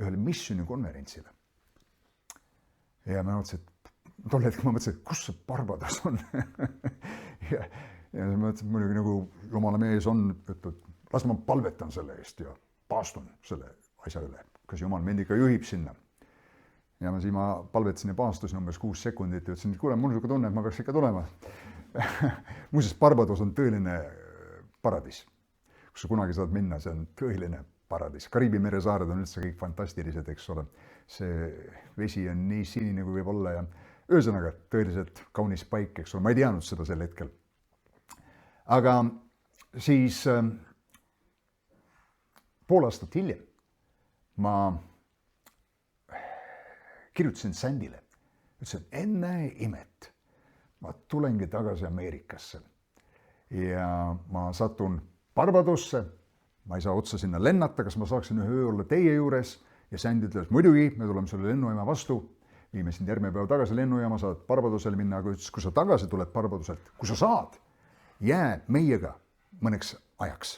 ühele missioonikonverentsile. Ja ma mõtlesin, et tol hetkel ma mõtlesin, et kus see Barbados on? ja ma mõtlesin, et muidugi nagu jumala mees on, et las ma palvetan selle eest ja paastun selle asja üle, kas jumal mind ikka juhib sinna. Ja ma palvetasin ja paastusin umbes 6 sekundit ja ütlesin, et kuule, mul on niisugune tunne, et ma peaks ikka tulema. Muuseas, Barbados on tõeline paradis. Kus sa kunagi saad minna, see on tõeline paradis. Kariibi mere saared on üldse kõik fantastilised, eks ole. See vesi on nii sinine kui võib olla ja ühesõnaga tõeliselt kaunis paik, eks ole. Ma ei teadnud seda sel hetkel. Aga siis pool aastat hiljem ma kirjutasin Sandile. Ütlesin, ennäe imet, ma tulengi tagasi Ameerikasse ja ma satun Barbadosse, ma ei saa otsa sinna lennata, kas ma saaksin ühe öö olla teie juures ja Sandy ütles, muidugi, me tuleme sulle lennujaama vastu, viime sind järgmine päev tagasi lennujaama, saad Barbadosele minna, aga ütles, kui sa tagasi tuled Barbadoselt, kui sa saad, jää meiega mõneks ajaks.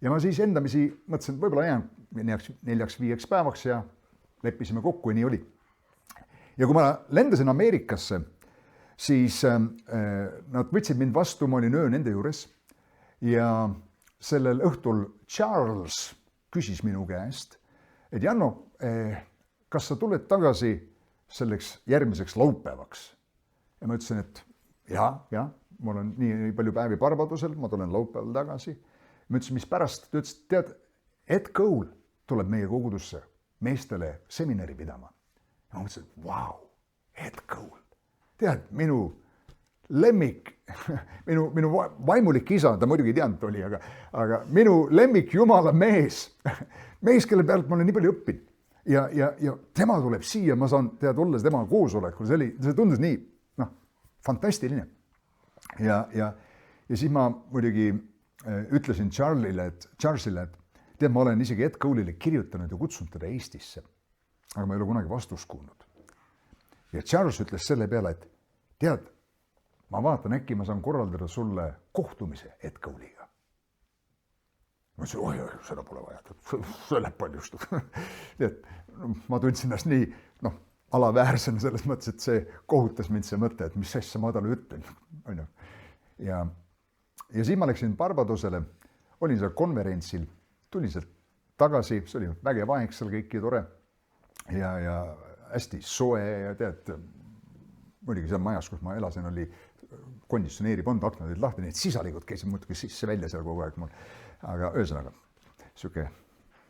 Ja ma siis endamisi mõtlesin, et võib-olla jään 4-5 päevaks ja leppisime kokku ja nii oli. Ja kui ma lendasin Ameerikasse, siis nad võtsid mind vastu, ma olin öö nende juures ja sellel õhtul Charles küsis minu käest, et Janno, kas sa tuled tagasi selleks järgmiseks laupäevaks? Ja ma ütlesin, et ja, mul on nii palju päevi Barbadosel, ma tulen laupäeval tagasi. Ma ütlesin, mis pärast? Ta ütles, tead, Ed Cole tuleb meie kogudusse meestele seminari pidama. Ja ma mõtlesin, vau, Ed Cole. Tead, minu lemmik, minu vaimulik isa, ta muidugi ei teadnud oli, aga minu lemmik jumala mees, kelle pealt ma olen nii palju õppinud. Ja tema tuleb siia, ma saan tead olla tema koosolekul, see tundus nii, fantastiline. Ja siis ma muidugi ütlesin Charlesile, et tead, ma olen isegi Ed Cole'ile kirjutanud ja kutsunud teda Eestisse, aga ma ei ole kunagi vastust kuulnud. Ja Charles ütles selle peale, et tead, ma vaatan, äkki ma saan korraldada sulle kohtumise Ed Cole'iga. Ma ütlesin, oi, seda pole vaja, see läheb paljust. Ma tundsin ennast nii, alaväärsen selles mõttes, et see kohutas mind see mõte, et mis asja ma talle ütlen. Ja siis ma läksin Barbadosele, olin seal konverentsil, tulin sealt tagasi, see oli vägev aeg seal kõik ja tore ja hästi soe ja tead, muidugi seal majas, kus ma elasin, oli konditsioneeri pond, aknad olid lahti, need sisalikud käisid muidugi sisse välja seal kogu aeg mul. Aga ühesõnaga, siuke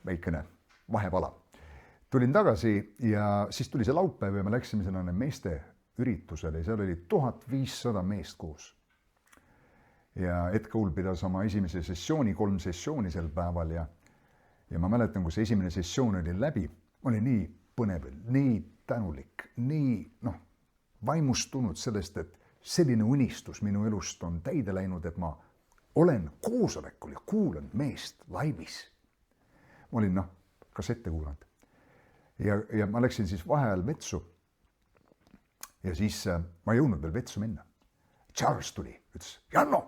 väikene vahepala. Tulin tagasi ja siis tuli see laupäev ja me läksime sellele meeste üritusele ja seal oli 1500 meest koos. Ja Ed Cole pidas oma esimese sessiooni, 3 sessiooni sel päeval ja ma mäletan, kui see esimene sessioon oli läbi, ma olin nii põnevel, nii tänulik, nii vaimustunud sellest, et selline unistus minu elust on täide läinud, et ma olen koosolekul ja kuulan meest laivis. Ma olin kassette kuulanud. Ja ma läksin siis vaheajal vetsu. Ja siis ma ei jõudnud veel vetsu minna. Charles tuli, ütles, Janno,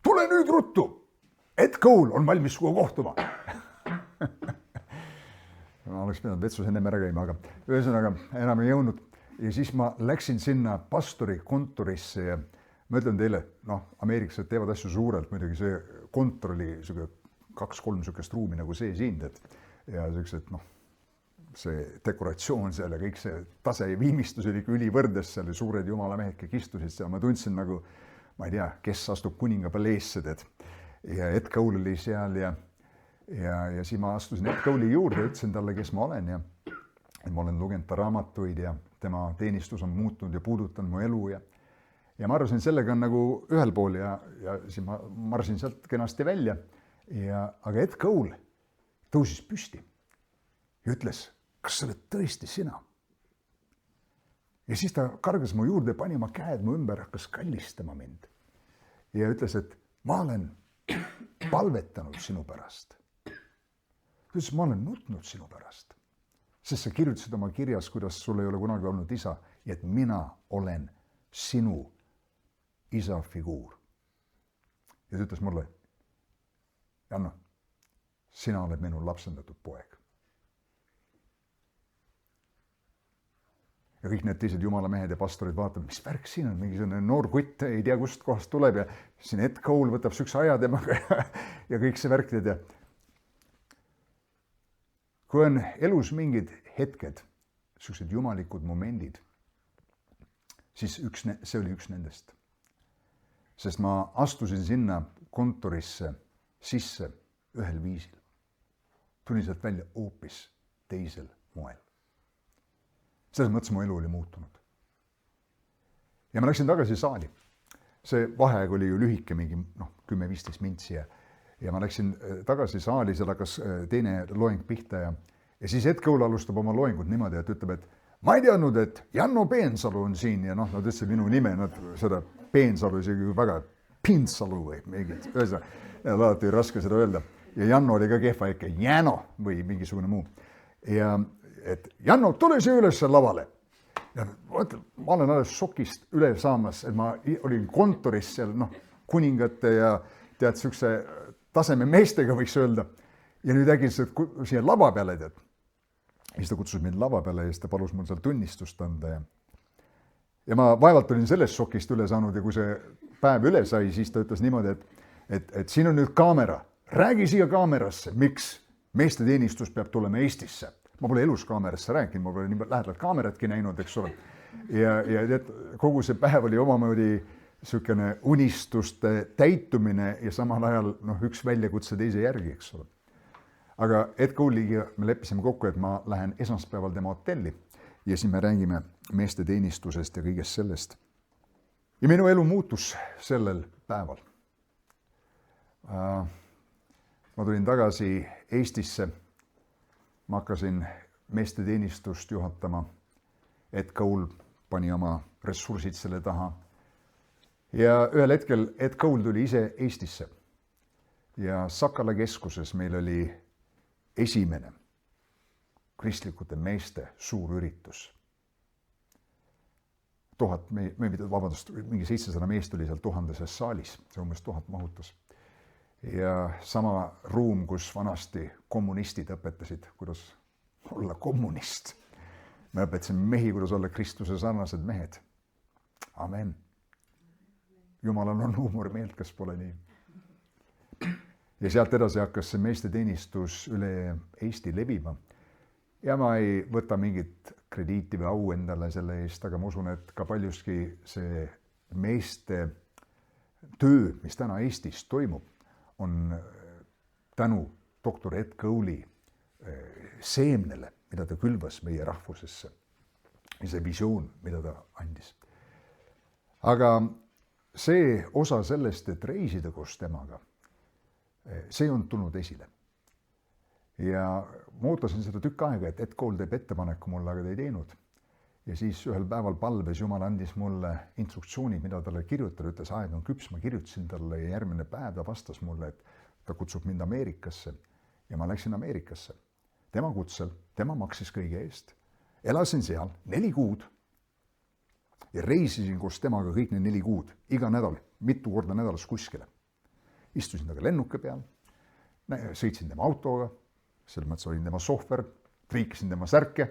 tule nüüd ruttu. Ed Cole on valmis kuhu kohtuma. Ma oleks pidanud vetsus ennem ära käima, aga ühesõnaga enam ei jõudnud. Ja siis ma läksin sinna pastori kontorisse ja ma ütlen teile, ameeriklased teevad asju suurelt, muidugi see kontor oli 2-3 sükest ruumi nagu see siin, ja sellised, see dekoratsioon seal ja kõik see tase ja viimistus oli ülivõrdes seal ja suured jumalamehed, kes istusid seal, ma tundsin nagu, ma ei tea, kes astub kuninga paleesse, ja Ed Cole oli seal ja siis ma astusin Ed Cole'i juurde ja ütlesin talle, kes ma olen ja ma olen lugenud ta raamatuid ja tema teenistus on muutunud ja puudutanud mu elu ja ma arvasin, sellega on nagu ühel pool ja siis ma marsin sealt kenasti välja aga Ed Cole tõusis püsti ja ütles, kas sa oled tõesti sina? ja siis ta kargas mu juurde, pani oma käed mu ümber, hakkas kallistama mind. Ja ütles, et ma olen palvetanud sinu pärast. Ütles, ma olen nutnud sinu pärast. Sest sa kirjutasid oma kirjas, kuidas sul ei ole kunagi olnud isa ja et mina olen sinu isa figuur. Ja ta ütles mulle, Janno, sina oled minu lapsendatud poeg. Ja kõik need teised jumala mehed ja pastorid vaatavad, mis värk siin on, mingi noor kutt, ei tea kust kohast tuleb ja siin Ed Cole võtab sükse aja temaga ja kõik see värk tead. Kui on elus mingid hetked, sellised jumalikud momendid, siis see oli üks nendest. Sest ma astusin sinna kontorisse sisse ühel viisil. Tulin sealt välja hoopis teisel moel. Selles mõttes mu elu oli muutunud. Ja ma läksin tagasi saali. See vaheaeg oli ju lühike, mingi 10-15 mintsi ja ma läksin tagasi saali, seal hakkas teine loeng pihta ja siis Ed Cole alustab oma loengut niimoodi, et ütleb, et ma ei teadnud, et Janno Peensalu on siin ja nad ütlesid minu nime, nad seda Peensalu isegi väga Pinsalu või mingit, alati raske seda öelda. Ja Janno oli ka kehva ikka Jäno või mingisugune muu. Ja et Janno, tule siia üles lavale. Ja ma olen alles šokist üle saamas, et ma olin kontoris seal, kuningate ja tead, sükse taseme meestega võiks öelda. Ja nüüd äkitselt siia lava peale, tead. Ja siis ta kutsus mind lava peale ja siis ta palus mul seal tunnistust anda. Ja ma vaevalt olin sellest šokist üle saanud ja kui see päev üle sai, siis ta ütles niimoodi, et siin on nüüd kaamera. Räägi siia kaamerasse, miks meeste teenistus peab tulema Eestisse. Ma pole elus kaamerasse rääkinud, ma pole nii lähedalt kaameratki näinud, eks ole. Ja kogu see päev oli omamoodi selline unistuste täitumine ja samal ajal üks väljakutse teise järgi, eks ole. Aga Ed Cole'iga me leppisime kokku, et ma lähen esmaspäeval tema hotelli ja siis me räägime meeste teenistusest ja kõigest sellest. Ja minu elu muutus sellel päeval. Ma tulin tagasi Eestisse, ma hakkasin meeste teenistust juhatama, Ed Cole pani oma ressursid selle taha. Ja ühel hetkel Ed Cole tuli ise Eestisse ja Sakala keskuses meil oli esimene kristlikute meeste suur üritus. Mingi 700 meest oli seal 1000 saalis, see umbes 1000 mahutus. Ja sama ruum, kus vanasti kommunistid õpetasid, kuidas olla kommunist. Me õpetasime mehi, kuidas olla Kristuse sarnased mehed. Amen. Jumalal on huumorimeelt, kas pole nii. Ja sealt edasi hakkas see meeste teenistus üle Eesti levima. Ja ma ei võta mingit krediiti või au endale selle eest, aga ma usun, et ka paljuski see meeste töö, mis täna Eestis toimub, on tänu doktor Ed Cole'i seemnele, mida ta külvas meie rahvusesse. Ja see visioon, mida ta andis. Aga see osa sellest, et reisida koos temaga, see on tulnud esile. Ja ma ootasin seda tükk aega, et Ed Cole teeb ettepaneku mulle, aga ta ei teinud. Ja siis ühel päeval palves Jumal andis mulle instruktsioonid, mida talle kirjutada, ütles, aeg on küps, ma kirjutasin talle ja järgmine päev ta vastas mulle, et ta kutsub mind Ameerikasse ja ma läksin Ameerikasse. Tema kutsel, tema maksis kõige eest. Elasin seal 4 kuud ja reisisin koos temaga kõik need 4 kuud, iga nädal, mitu korda nädalas kuskile. Istusin taga lennuke peal, sõitsin tema autoga, selles mõttes olin tema sohver, triikisin tema särke,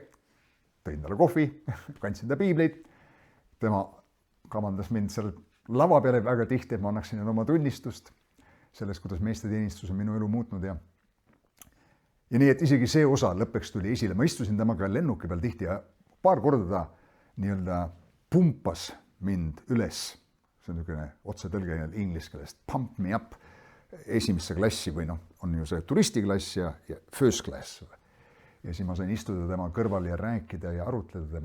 tõin talle kohvi, kandsin ta piibleid, tema kavandas mind seal lava peale väga tihti, et ma annaksin oma tunnistust sellest, kuidas meeste teenistus on minu elu muutnud ja nii, et isegi see osa lõppeks tuli esile. Ma istusin temaga lennuki peal tihti ja paar korda ta nii-öelda pumpas mind üles. See on niisugune otsetõlge inglise keelest, pump me up esimesse klassi või on ju see turistiklass ja first class. Ja siis ma sain istuda tema kõrval ja rääkida ja arutleda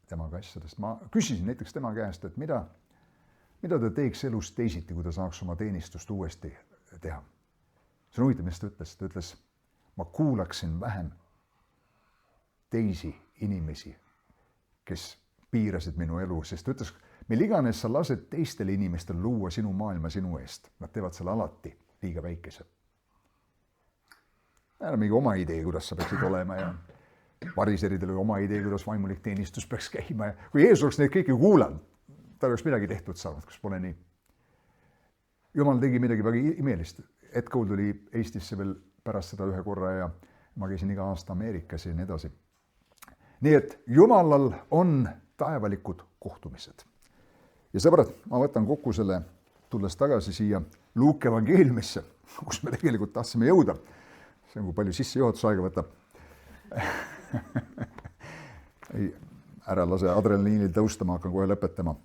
temaga asjadest. Ma küsisin näiteks tema käest, et mida ta teeks elus teisiti, kui ta saaks oma teenistust uuesti teha. See on huvitav, mis ta ütles. Ta ütles, ma kuulaksin vähem teisi inimesi, kes piirasid minu elu, sest ta ütles, mil iganes sa lased teistel inimestel luua sinu maailma sinu eest, nad teevad selle alati liiga väikese. Mingi oma idee, kuidas sa peaksid olema ja variseridel oli oma idee, kuidas vaimulik teenistus peaks käima ja kui Jeesus oleks neid kõiki kuulanud, ta oleks midagi tehtud saanud, kus pole nii. Jumal tegi midagi väga imelist. Ed Cole tuli Eestisse veel pärast seda ühe korra ja ma käisin iga aasta Ameerikas ja nii edasi. Nii et Jumalal on taevalikud kohtumised. Ja sõbrad, ma võtan kokku selle, tulles tagasi siia Luuke evangeeliumisse, kus me tegelikult tahtsime jõuda. See on, kui palju sissejuhatuse aega võtab. Ei, ära lase adrenaliinil tõusta, ma hakkan kohe lõpetama.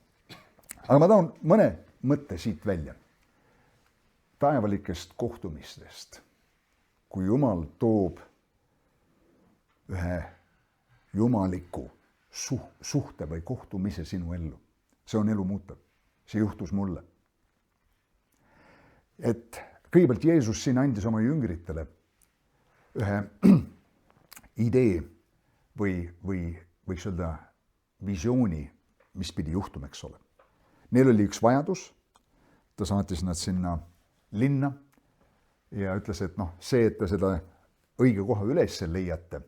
Aga ma tahan mõne mõtte siit välja. Taevalikest kohtumistest, kui Jumal toob ühe jumaliku suhte või kohtumise sinu ellu. See on elu muutev. See juhtus mulle. Et kõigepealt Jeesus siin andis oma jüngritele ühe idee või võiks öelda visiooni, mis pidi juhtuma, eks ole. Neil oli üks vajadus, ta saatis nad sinna linna ja ütles, et see, et te seda õige koha üles leiate,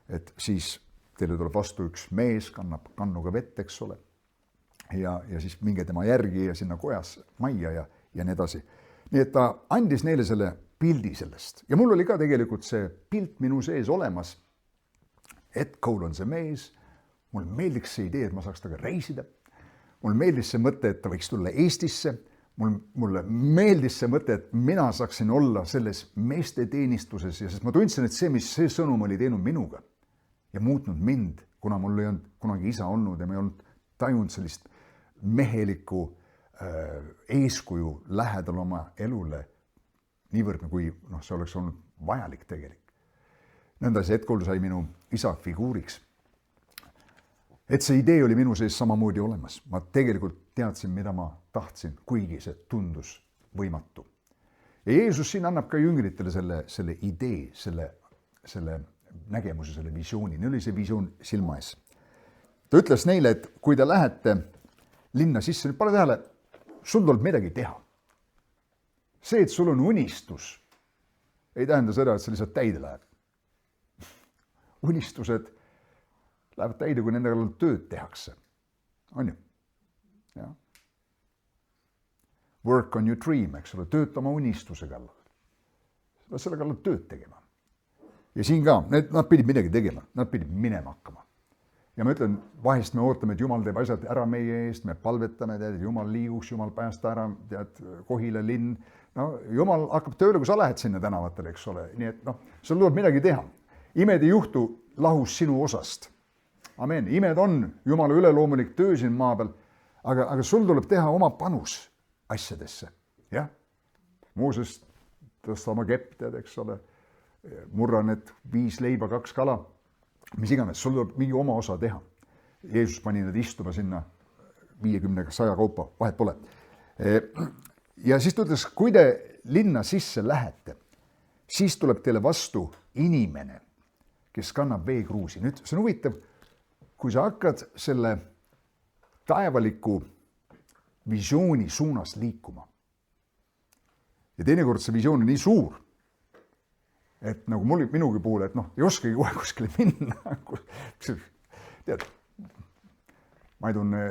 et siis teile tuleb vastu üks mees, kannab kannuga vett, eks ole, ja siis minge tema järgi ja sinna kojas majja ja nii edasi. Nii et ta andis neile selle pildi sellest. Ja mul oli ka tegelikult see pilt minu sees olemas. Ed Cole on see mees. Mul meeldiks see idee, et ma saaks taga reisida. Mul meeldis see mõte, et ta võiks tulla Eestisse. Mulle meeldis see mõte, et mina saaksin olla selles meeste teenistuses ja sest ma tundsin, et see sõnum oli teinud minuga ja muutnud mind, kuna mul ei olnud kunagi isa olnud ja ma ei olnud tajunud sellist mehelikku eeskuju lähedal oma elule niivõrd, kui see oleks olnud vajalik tegelik. Nõnda see Ed Cole sai minu isa figuuriks. Et see idee oli minu sees samamoodi olemas. Ma tegelikult teadsin, mida ma tahtsin, kuigi see tundus võimatu. Ja Jeesus siin annab ka jüngritele selle idee, selle nägemuse, selle visiooni. Neil oli see visioon silma ees. Ta ütles neile, et kui te lähete linna sisse, nüüd pane tähele, sul tuleb midagi teha. See, et sul on unistus, ei tähenda seda, et see lihtsalt täide läheb. Unistused lähevad täide, kui nende kallal tööd tehakse. On ju? Ja. Work on your dream, eks ole, tööta oma unistuse kallal. Selle kallal tööd tegema. Ja siin ka, nad pidid midagi tegema, nad pidid minema hakkama. Ja ma ütlen, vahest me ootame, et Jumal teeb asjad ära meie eest, me palvetame, et Jumal liiguks, Jumal päästa ära, Kohile linn. Jumal hakkab tööle, kui sa lähed sinna tänavatele, eks ole. Nii et sul tuleb midagi teha. Imed ei juhtu lahus sinu osast. Amen. Imed on Jumala üleloomulik töö siin maa peal, aga sul tuleb teha oma panus asjadesse. Jah? Mooses tõsta oma kepp, tead, eks ole. Murra need 5 leiba, 2 kala. Mis iganes, sul tuleb mingi oma osa teha. Jeesus pani need istuma sinna 50-100 kaupa, vahet pole. Ja siis ta ütles, kui te linna sisse lähete, siis tuleb teile vastu inimene, kes kannab veekruusi. Nüüd see on huvitav, kui sa hakkad selle taevaliku visiooni suunas liikuma. Ja teinekord see visioon on nii suur, et nagu minugi puhul, et ei oskagi kohe kuskile minna. Tead, ma ei tunne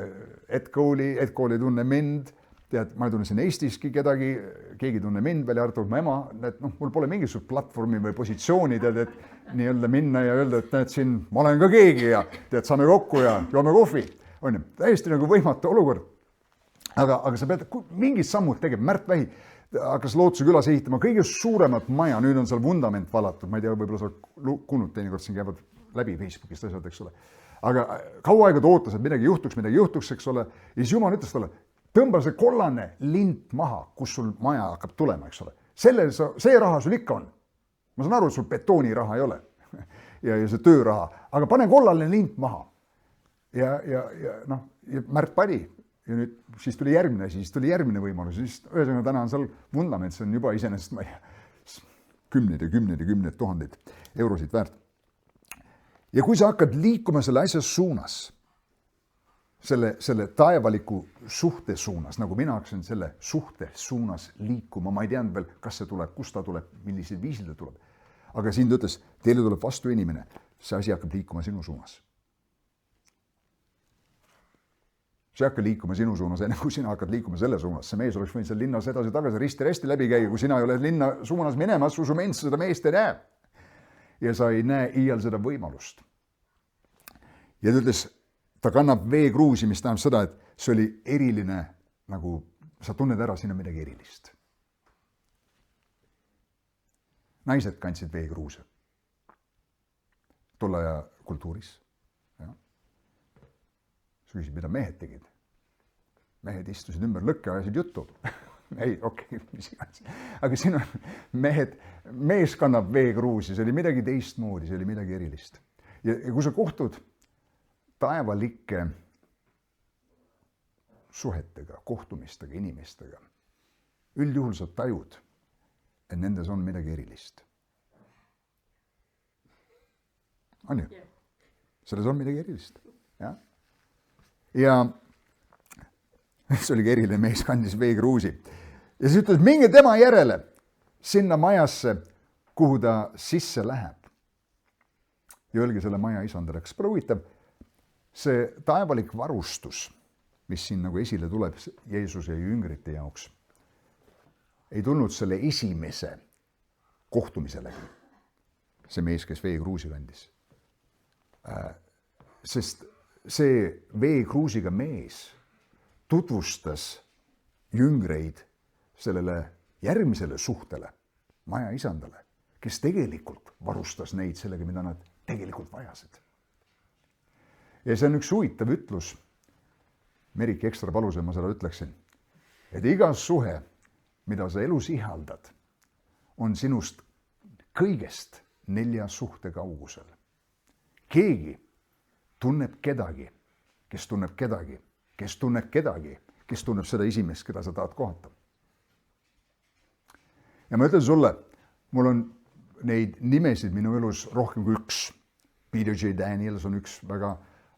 Ed Cole'i ei tunne mind, tead, ma ei tunne siin Eestiski kedagi, keegi tunne mind, välja arvatud mu ema, et mul pole mingisugust platvormi või positsiooni, tead, et nii-öelda minna ja öelda, et näed siin, ma olen ka keegi ja tead, saame kokku ja joome kohvi. On ju, täiesti nagu võimatu olukord. Aga sa pead mingid sammud tegema, Märt Vähi hakkas Lootuse külas ehitama kõige suuremat maja, nüüd on seal vundament valatud, ma ei tea, võib-olla sa kuulnud, teinekord siin käivad läbi Facebookist asjad, eks ole. Aga kaua aega ta ootas, et midagi juhtuks, eks ole. Ja siis Jumal ütles talle, tõmba see kollane lint maha, kus sul maja hakkab tulema, eks ole. See raha sul ikka on. Ma saan aru, et sul betooniraha ei ole ja see tööraha, aga pane kollane lint maha. Ja Märt pani. Ja nüüd siis tuli järgmine asi, siis tuli järgmine võimalus. Siis ühesõnaga täna on seal vundament, see on juba iseenesest kümneid ja tuhandeid eurosid väärt. Ja kui sa hakkad liikuma selle asja suunas, selle taevaliku suhte suunas, nagu mina hakkasin selle suhte suunas liikuma, ma ei teadnud veel, kas see tuleb, kust ta tuleb, millisel viisil ta tuleb. Aga siin ta ütles, teile tuleb vastu inimene, see asi hakkab liikuma sinu suunas. See hakkab liikuma sinu suunas, enne kui sina hakkad liikuma selle suunas. See mees oleks võinud seal linnas edasi-tagasi risti-resti läbi käia, kui sina ei ole linna suunas minemas, su ments seda meest ei näe. Ja sa ei näe iial seda võimalust. Ja ta ütles, ta kannab veekruusi, mis tähendab seda, et see oli eriline, nagu sa tunned ära, siin on midagi erilist. Naised kandsid veekruuse. Tolle aja kultuuris. Sa küsid, mida mehed tegid. Mehed istusid ümber lõkke, ajasid juttu. Ei, okei, mis iganes. Aga siin on mees kannab veekruusi, see oli midagi teistmoodi, see oli midagi erilist. Ja kui sa kohtud taevalike suhetega, kohtumistega, inimestega, üldjuhul sa tajud, et nendes on midagi erilist. On ju? Selles on midagi erilist. Ja see oligi eriline, mees kandis veekruusi. Ja siis ütles, minge tema järele sinna majasse, kuhu ta sisse läheb. Ja öelge selle maja isandale, kas pole huvitav, see taevalik varustus, mis siin nagu esile tuleb Jeesuse ja jüngrite jaoks, ei tulnud selle esimese kohtumiselegi, see mees, kes veekruusi kandis. Sest see veekruusiga mees tutvustas jüngreid sellele järgmisele suhtele, maja isandale, kes tegelikult varustas neid sellega, mida nad tegelikult vajasid. Ja see on üks huvitav ütlus, Merik ekstra palus, ma seda ütleksin, et iga suhe, mida sa elus ihaldad, on sinust kõigest 4 suhte kaugusel. Keegi tunneb kedagi, kes tunneb kedagi, kes tunneb kedagi, kes tunneb seda esimest, keda sa tahad kohata. Ja ma ütlen sulle, mul on neid nimesid minu elus rohkem kui üks. Peter J. Daniels on üks väga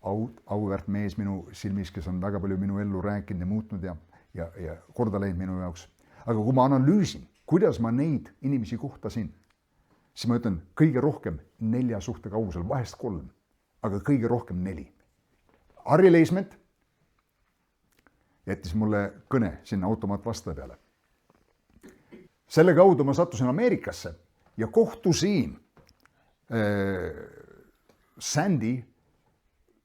auväärt mees minu silmis, kes on väga palju minu ellu rääkinud ja muutnud ja korda läinud minu jaoks. Aga kui ma analüüsin, kuidas ma neid inimesi kohtasin, siis ma ütlen kõige rohkem 4 suhte kaugusel, vahest 3, aga kõige rohkem 4. Harri Leisment jättis mulle kõne sinna automaatvastaja peale. Selle kaudu ma sattusin Ameerikasse ja kohtusin Sandy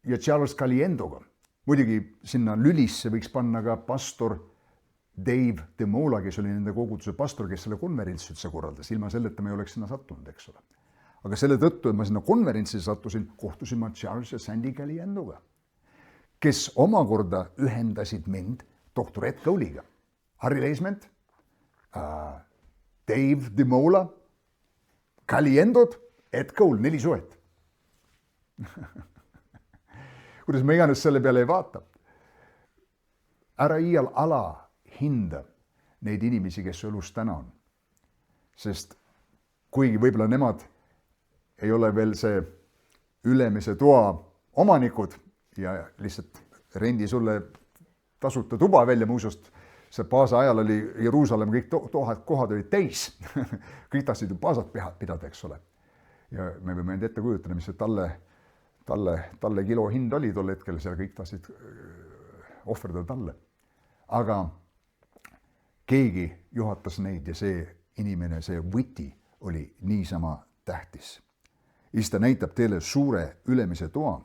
ja Charles Caliendoga. Muidugi sinna lülisse võiks panna ka pastor Dave DeMola, kes oli nende koguduse pastor, kes selle konverentsi üldse korraldas. Ilma selleta me ei oleks sinna sattunud, eks ole. Aga selle tõttu, et ma sinna konverentsi sattusin, kohtusin ma Charles ja Sandy Caliendoga, kes omakorda ühendasid mind doktor Ed Cole'iga. Harri Leisment, Dave DeMola, Caliendod, Ed Cole, 4 suhet. Kuidas ma iganes selle peale ei vaata. Ära iial alahinda neid inimesi, kes elus täna on. Sest kuigi võib-olla nemad ei ole veel see ülemise toa omanikud ja lihtsalt rendi sulle tasuta tuba välja, muusust see paasa ajal oli Jeruusalemm, kõik kohad olid täis. Kõik tahtsid ju paasat pidada, eks ole. Ja me võime ette kujutada, mis see talle kilo hind oli tol hetkel, seal kõik tahtsid ohverdada talle. Aga keegi juhatas neid ja see inimene, see võti oli niisama tähtis. Siis ta näitab teile suure ülemise toa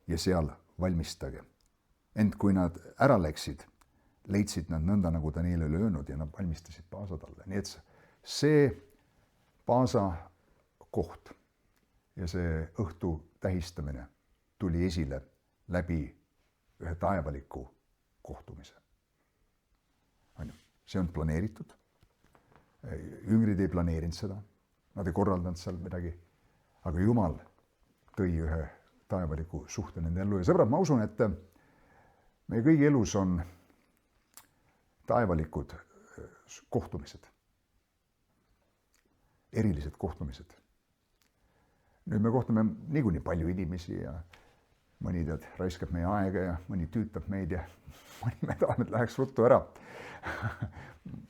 ja seal valmistage. Ent kui nad ära läksid, leidsid nad nõnda, nagu ta neile oli öelnud ja nad valmistasid paasa talle. Nii et see paasa koht ja see õhtu tähistamine tuli esile läbi ühe taevaliku kohtumise. See on planeeritud. Jüngrid ei planeerinud seda. Nad ei korraldanud seal midagi. Aga Jumal tõi ühe taevaliku suhte nende ellu. Ja sõbrad, ma usun, et meie kõigi elus on taevalikud kohtumised. Erilised kohtumised. Nüüd me kohtume niikuinii palju inimesi ja mõni raiskab meie aega ja mõni tüütab meid ja mõni me tahame, et läheks ruttu ära.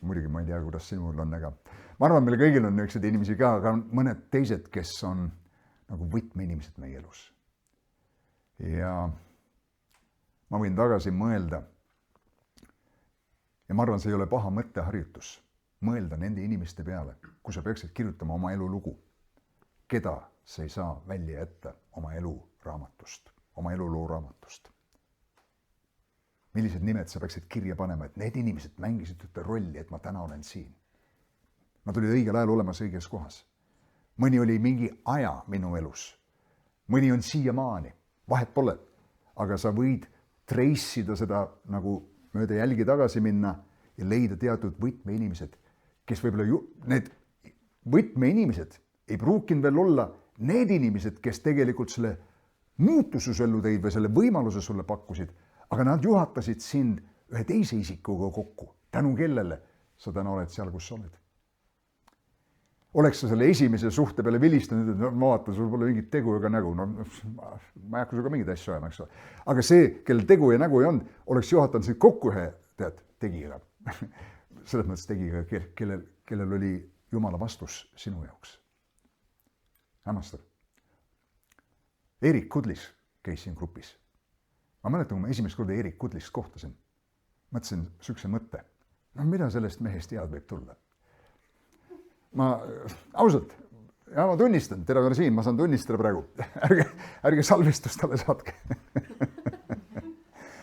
Muidugi ma ei tea, kuidas sinul on, aga ma arvan, meil kõigil on niisugused inimesi ka, aga on mõned teised, kes on nagu võtmeinimesed meie elus. Ja ma võin tagasi mõelda ja ma arvan, see ei ole paha mõtteharjutus mõelda nende inimeste peale, kui sa peaksid kirjutama oma elulugu, keda sa ei saa välja jätta oma eluraamatust, oma eluloo raamatust. Millised nimed sa peaksid kirja panema, et need inimesed mängisid ühte rolli, et ma täna olen siin. Nad olid õigel ajal olemas õiges kohas. Mõni oli mingi aja minu elus. Mõni on siiamaani, vahet pole, aga sa võid treissida seda nagu mööda jälgi tagasi minna ja leida teatud võtmeinimesed, kes võib-olla need võtmeinimesed ei pruukinud veel olla need inimesed, kes tegelikult selle muutuse ellu tõid või selle võimaluse sulle pakkusid, aga nad juhatasid sind ühe teise isikuga kokku, tänu kellele sa täna oled seal, kus sa oled. Oleks sa selle esimese suhte peale vilistanud, et ma vaatan, sul pole mingit tegu ega nägu, no ma ei hakka suga mingit asju ajama, eks ole. Aga see, kellel tegu ja nägu ei olnud, oleks juhatanud sind kokku ühe, tegijaga. Selles mõttes tegijaga, kellel oli Jumala vastus sinu jaoks. Hämmastav. Erik Kudlis käis siin grupis. Ma mäletan, kui ma esimest korda Erik Kudlist kohtasin, mõtlesin sükse mõtte. No mida sellest mehest head võib tulla? Ma ausalt, ja ma tunnistan, tere veel siin, ma saan tunnistada praegu. Ärge salvestust talle saatke.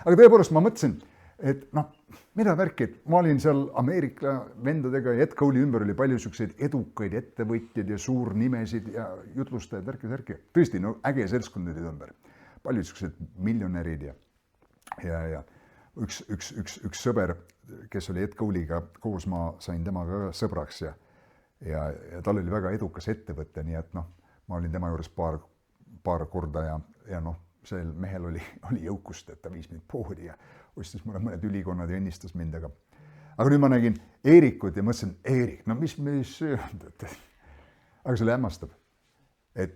Aga tõepoolest ma mõtlesin, et mida värki, et ma olin seal Ameerika vendadega ja Ed Cooley ümber oli palju selliseid edukaid ettevõtjaid ja suurnimesid ja jutlustajad, värki. Tõesti, äge seltskond olid ümber. Paljud sellised miljonärid ja üks sõber, kes oli Ed Cooleyga koos, ma sain temaga sõbraks ja tal oli väga edukas ettevõte, nii et ma olin tema juures paar korda ja sel mehel oli jõukust, et ta viis mind poodi ja ostis mulle mõned ülikonnad ja õnnistas mind, aga nüüd ma nägin Eerikut ja mõtlesin, Eerik, mis see on? Aga see oli hämmastav, et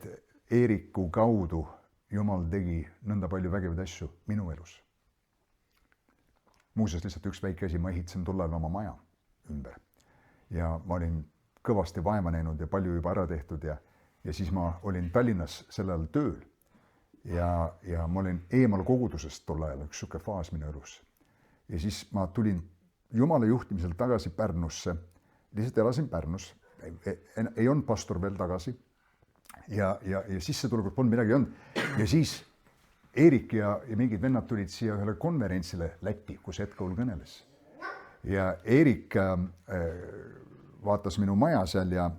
Eeriku kaudu Jumal tegi nõnda palju vägevaid asju minu elus. Muuseas, lihtsalt üks väike asi, ma ehitasin tol ajal oma maja ümber ja ma olin kõvasti vaeva näinud ja palju juba ära tehtud ja siis ma olin Tallinnas sel ajal tööl ja ma olin eemal kogudusest tol ajal, üks siuke faas minu elus. Ja siis ma tulin Jumala juhtimisel tagasi Pärnusse, lihtsalt elasin Pärnus, ei olnud pastor veel tagasi ja sissetulekut polnud midagi olnud ja siis Eerik ja mingid vennad tulid siia ühele konverentsile Lätti, kus Ed Cooley kõneles. Ja Eerik vaatas minu maja seal ja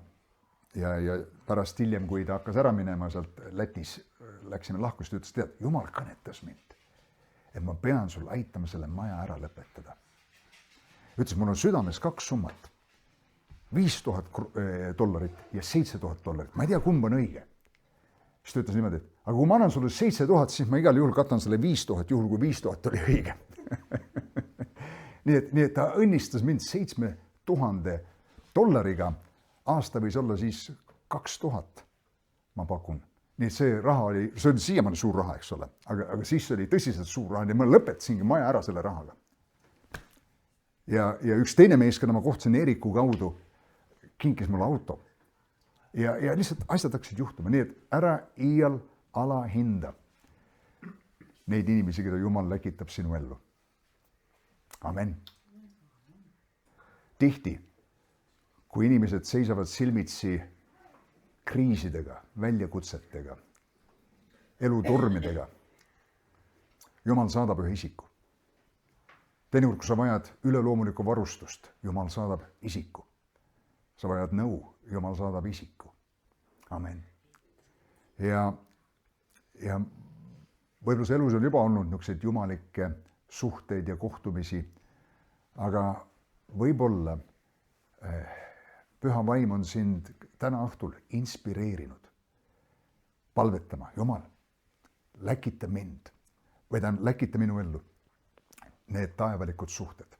pärast hiljem, kui ta hakkas ära minema sealt Lätis, läksime lahku, siis ta ütles, tead, Jumal kõnetas mind, et ma pean sul aitama selle maja ära lõpetada. Ütles, mul on südames 2 summat, $5000 ja $7000. Ma ei tea, kumb on õige. Siis ta ütles niimoodi, et aga kui ma annan sulle 7000, siis ma igal juhul katan selle 5000, juhul kui 5000 oli õige. nii et ta õnnistas mind $7000, aasta võis olla siis 2000, ma pakun. Nii et see raha oli siiamaani suur raha, eks ole, aga siis oli tõsiselt suur raha ja ma lõpetasingi maja ära selle rahaga. Ja üks teine mees, keda ma kohtasin Eeriku kaudu, kinkis mulle auto. Ja lihtsalt asjad hakkasid juhtuma, nii et ära iial alahinda neid inimesi, keda Jumal läkitab sinu ellu. Amen. Tihti, kui inimesed seisavad silmitsi kriisidega, väljakutsetega, elutormidega, Jumal saadab ühe isiku. Teinekord, kui sa vajad üleloomulikku varustust, Jumal saadab isiku. Sa vajad nõu, Jumal saadab isiku. Amen. Ja võib-olla see elus on juba olnud niisuguseid jumalikke suhteid ja kohtumisi, aga võib-olla Püha vaim on sind täna õhtul inspireerinud palvetama, Jumal, läkita mind või läkita minu ellu need taevalikud suhted.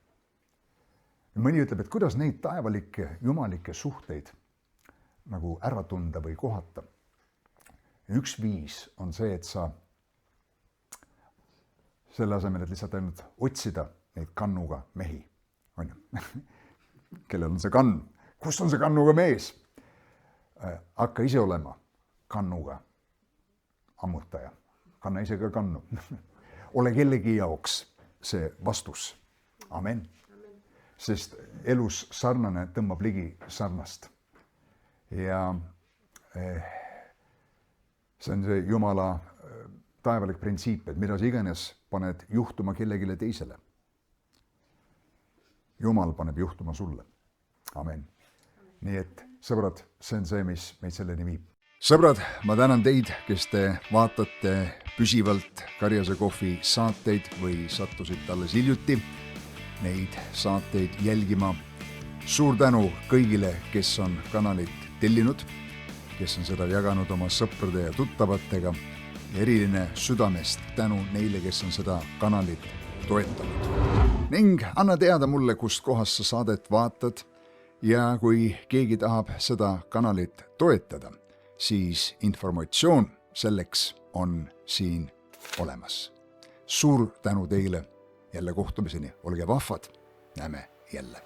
Mõni ütleb, et kuidas neid taevalikke, jumalikke suhteid nagu ära tunda või kohata. Üks viis on see, et sa selle asemel, et lihtsalt ainult otsida neid kannuga mehi, on ju, kellel on see kann, kus on see kannuga mees? Hakka ise olema kannuga ammutaja, kanna ise ka kannu. Ole kellegi jaoks see vastus. Amen. Sest elus sarnane tõmbab ligi sarnast. Ja see on see Jumala taevalik printsiip, et mida sa iganes paned juhtuma kellegile teisele. Jumal paneb juhtuma sulle. Amen. Nii et sõbrad, see on see, mis meid selleni viib. Sõbrad, ma tänan teid, kes te vaatate püsivalt Karjase Kohvi saateid või sattusid alles hiljuti neid saateid jälgima. Suur tänu kõigile, kes on kanalit tellinud, kes on seda jaganud oma sõprade ja tuttavatega. Ja eriline südamest tänu neile, kes on seda kanalit toetanud. Ning anna teada mulle, kust kohast sa saadet vaatad ja kui keegi tahab seda kanalit toetada, siis informatsioon selleks on siin olemas. Suur tänu teile, jälle kohtumiseni, olge vahvad, näeme jälle.